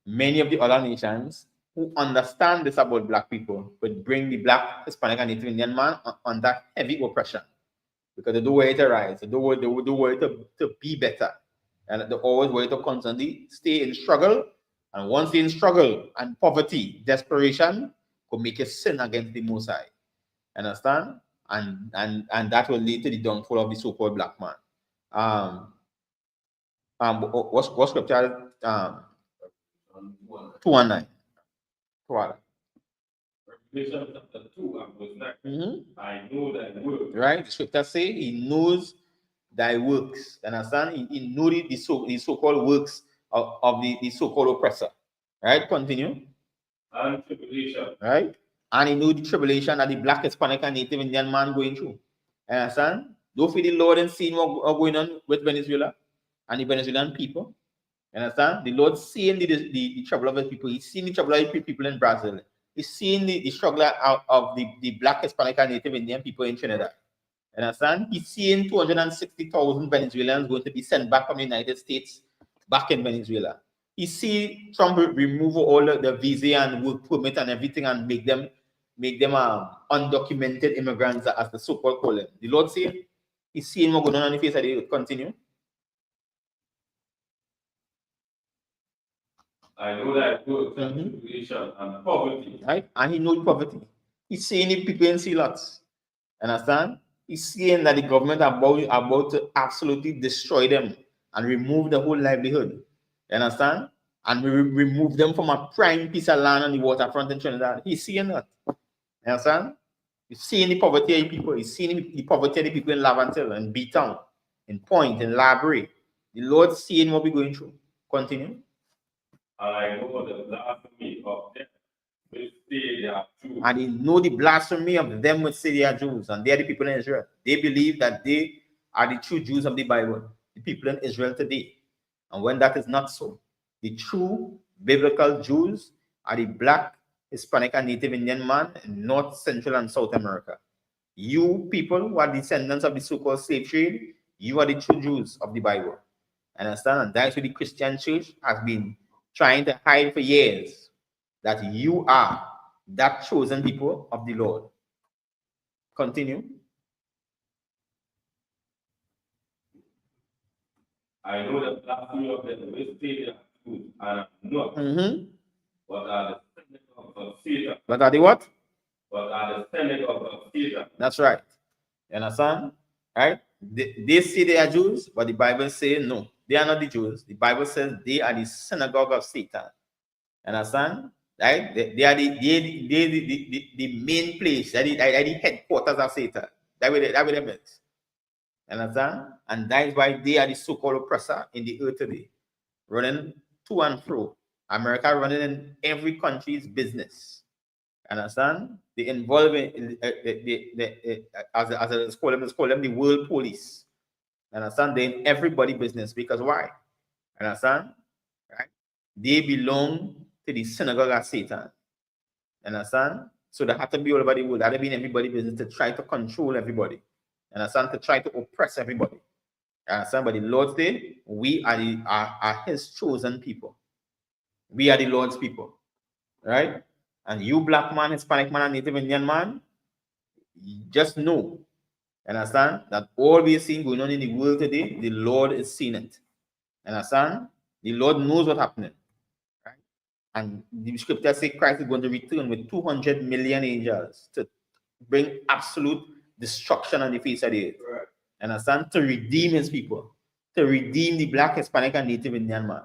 many of the other nations who understand this about black people would bring the black, Hispanic, and Native Indian man under heavy oppression because they don't want it to rise, they don't want it to be better, and they always want it to constantly stay in struggle. And once they're in struggle and poverty, desperation could make a sin against the Most High. Understand? And that will lead to the downfall of the so-called black man. What scripture? 2:9. Revelation chapter 2 and verse 9. I know thy works. Right? The scripture say he knows thy works. Understand? He knows the so-called works of the so-called oppressor. Right? Continue. And tribulation. Right? And he knew the tribulation that the black, Hispanic, and Native Indian man going through. Understand? Don't feel the Lord and seeing what going on with Venezuela and the Venezuelan people. Understand? The Lord seeing the trouble of his people. He's seeing the trouble of the people in Brazil. He's seeing the struggle of the black, Hispanic, and Native Indian people in Trinidad. Understand? He's seeing 260,000 Venezuelans going to be sent back from the United States back in Venezuela. He see Trump remove all the visa and work permit and everything and make them undocumented immigrants, as the so-called call them. The Lord say he's seeing what going on the face of the earth. Continue. I know that works and tribulation and poverty. Right? And he knows poverty. He's seeing the people in sea lots. Understand? He's seeing that the government are about to absolutely destroy them and remove the whole livelihood. You understand? And we remove them from a prime piece of land on the waterfront in Trinidad. He's seeing that. You understand? He's seeing the poverty of the people. He's seeing the poverty of the people in Lavantil, in B-Town, in Point, in Labrie. The Lord's seeing what we're going through. Continue. I know the blasphemy of them which say they are Jews. And he know the blasphemy of them which say they are Jews. And they are the people in Israel. They believe that they are the true Jews of the Bible, the people in Israel today. And when that is not so, the true biblical Jews are the black, Hispanic, and Native Indian man in North, Central, and South America. You people who are descendants of the so-called slave trade, you are the true Jews of the Bible. Understand? And that's what the Christian church has been trying to hide for years, that you are that chosen people of the Lord. Continue. I know the blasphemy of them which say they are Jews and are not, but are the synagogue of Satan. But are they what? But are the synagogue of Satan. That's right. You understand? Right? They say they are Jews, but the Bible says no. They are not the Jews. The Bible says they are the synagogue of Satan. Understand? Right? They are the main place. They are the headquarters of Satan. That way they meant. Understand? And that is why they are the so-called oppressor in the earth today, running to and fro. America running in every country's business. Understand? They involve in as it's called them the world police. Understand? They're in everybody's business because why? Understand? Right? They belong to the synagogue of Satan. Understand? So they have to be all over the world. They have to be in everybody's business to try to control everybody. Understand? To try to oppress everybody. But the Lord say, we are his chosen people. We are the Lord's people. Right? And you black man, Hispanic man, and Native Indian man, just know, understand, that all we are seeing going on in the world today, the Lord is seeing it. Understand? The Lord knows what's happening. Right? And the scripture says Christ is going to return with 200 million angels to bring absolute destruction on the face of the earth. Right. Understand? To redeem his people. To redeem the black, Hispanic, and Native Indian man.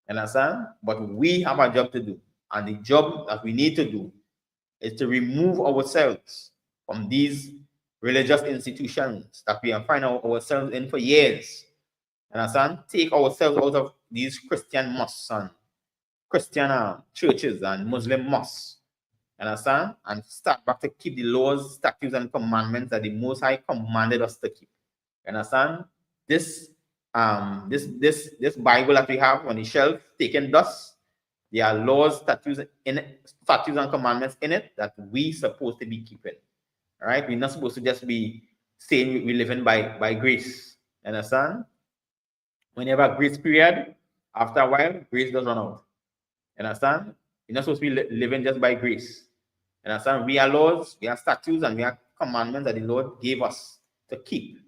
Understand? But we have a job to do. And the job that we need to do is to remove ourselves from these religious institutions that we have found ourselves in for years. Understand? Take ourselves out of these Christian mosques and Christian churches and Muslim mosques. Understand? And start back to keep the laws, statutes, and commandments that the Most High commanded us to keep. Understand? This Bible that we have on the shelf, taken dust, there are laws, statutes and commandments in it that we supposed to be keeping. All right? We're not supposed to just be saying we're living by grace. Understand? When you have a grace period, after a while, grace does run out. Understand? You're not supposed to be living just by grace. Understand? We are laws, we are statutes, and we are commandments that the Lord gave us to keep.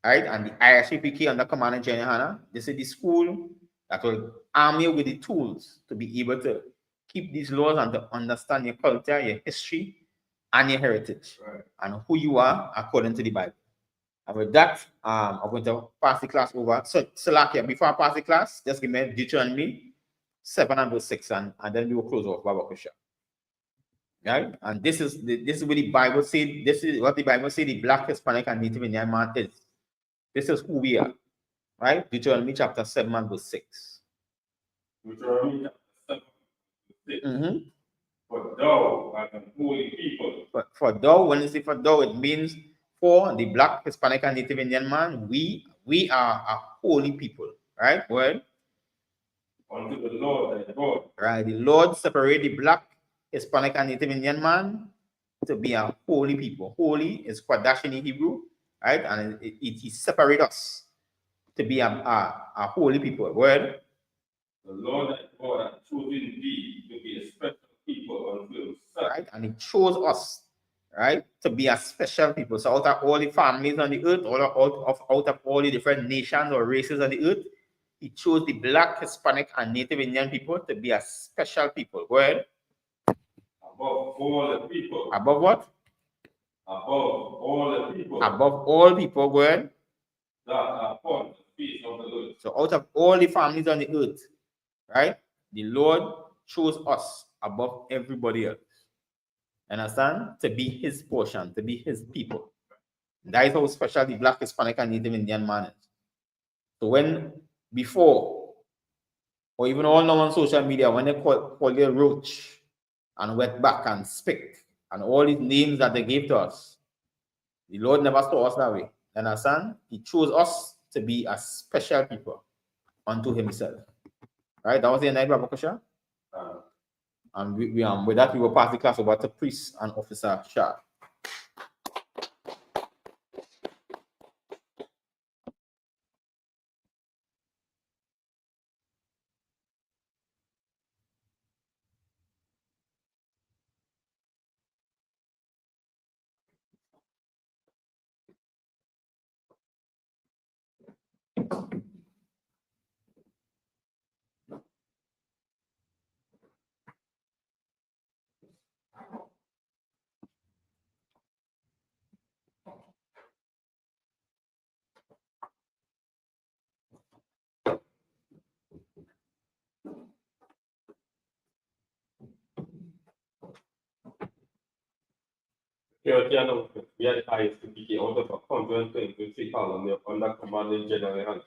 All right? And the ISCPK under Commander General Hannah, this is the school that will arm you with the tools to be able to keep these laws and to understand your culture, your history, and your heritage, right, and who you are according to the Bible. And with that, I'm going to pass the class over. So, Salakia, before I pass the class, just give me Deuteronomy 7 and verse 6, and then we will close off Baba Kusha. Right? And this is what the Bible said. This is what the Bible said the black, Hispanic, and Native Indian man is. This is who we are. Right? Deuteronomy chapter 7 and verse 6. Deuteronomy chapter 7 verse 6. For thou art an holy people. For thou, when you say for thou, it means for the black, Hispanic, and Native Indian man, we are a holy people. Right? Well, unto the Lord thy God. Right. The Lord separate the black, Hispanic, and Native Indian man to be a holy people. Holy is Quadash in Hebrew, right? And it separates us to be a holy people. Word. The Lord thy God hath chosen thee to be a special people unto himself. Right? And he chose us, right, to be a special people. So out of all the families on the earth, out of all the different nations or races on the earth, he chose the black, Hispanic, and Native Indian people to be a special people. Word. Above all the people. Above what? Above all the people. Above all people, word. That are upon the face of the earth. So out of all the families on the earth, right, the Lord chose us above everybody else. Understand? To be his portion, to be his people. That is how special the black, Hispanic, and Native Indian man is. So when before, or even all now on social media, when they call you roach and wetback and spick and all these names that they gave to us, the Lord never saw us that way. Understand? He chose us to be a special people unto himself. Right? That was the night, Baba Kusha. And with that, we will pass the class over to Priest and Officer Shah. We are the ISPK out of 123 colony under Commanding General Hannah.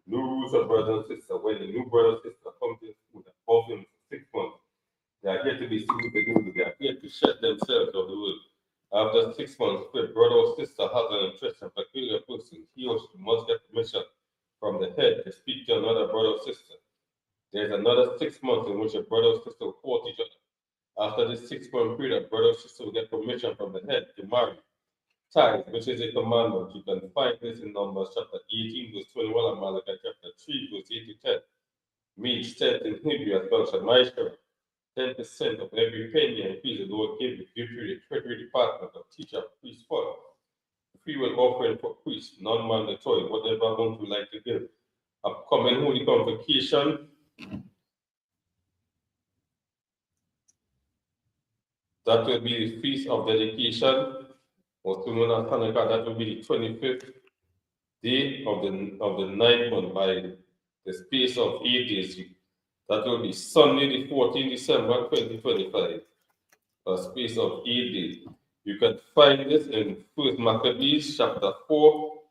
New rules of brothers and sisters. When the new brother and sister come to school and hold them for 6 months, they are here to be seen with the good. They are here to shut themselves of the world. After 6 months, if a brother or sister has an interest in a peculiar person, he or she must get permission from the head to speak to another brother or sister. There is another 6 months in which a brother or sister will court each other. After this 6 month period, brother or sister will get permission from the head to marry. Tithe, which is a commandment, you can find this in Numbers chapter 18, verse 21, and Malachi chapter 3, verse 8 to 10. Meat 10 in Hebrew as well, Shemaiah. 10% of every penny and fees the Lord gave you to the treasury department of teacher, priest, for the free will offering for priests, non-mandatory, whatever amount you like to give. Upcoming Holy Convocation. That will be the Feast of Dedication, also known as Hanukkah. That will be the 25th day of the ninth month by the space of 8 days. That will be Sunday, the 14th December 2025. A space of 8 days. You can find this in 1 Maccabees chapter 4,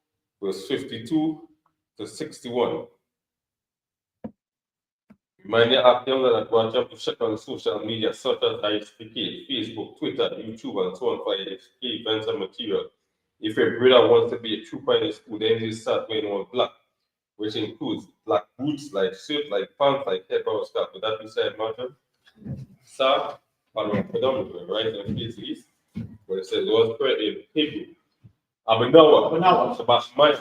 verse 52 to 61. Remind your app young that go and jump to check on social media such as ISPK, Facebook, Twitter, YouTube, and so on for ISPK events and material. If your brother wants to be a trooper in the school, then you start wearing all black, which includes black boots, like shirt, like pants, like head or scarf. Would that be said, Martin? Sir, predominantly, right? And it's east, where it says Lord's Prayer in Hebrew. Abinawa, Shabashmai,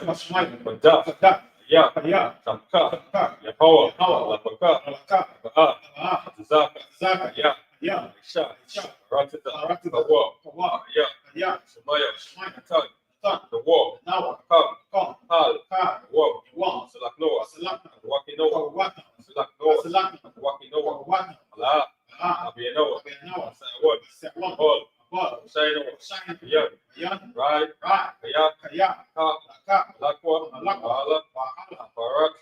Madah, Ya, Tamka, Yahawa, Lapaka, Zaka, Ya, Sha, Ratita, Kawa, Ya, Shemaya, Tan, the war, Kam, Hal, War, Salak Noah, Wakinoa, Salak Noah, Wakinoa, Allah, Abiyanoa, Sayawad, All, Shino, Yan, Right, Kaya, Ka, Lakwa, Ala, Parat,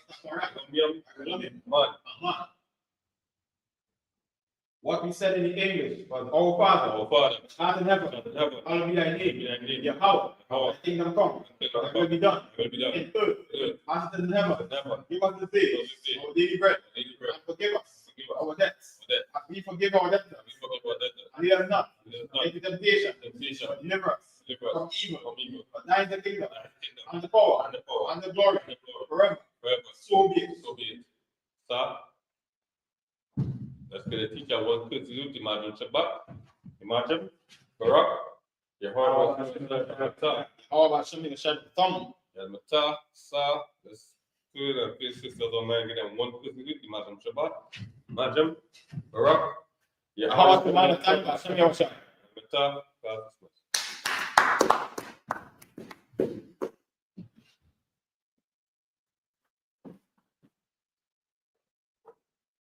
Lumium, Mud. What we said in the English was our Father, art in heaven, hallowed be thy name, Yahweh, thy kingdom come, thy will be done, in earth, as it is in heaven. Give us this day our daily bread, and forgive us our debts, as we forgive our debtors, and lead us not into temptation, but deliver us from evil. But thine is the kingdom, and the power, and the glory, forever. So be it. Sir, let's get a teacher one quick to do. Imagine Shabbat. Imagine Barak. Yehovah. How about something to shut the thumb? Mata, Sa. Let's do the three sisters online. Get them one quick to do. Imagine Shabbat. Imagine Barak. How about the man of time? Some of your Mata.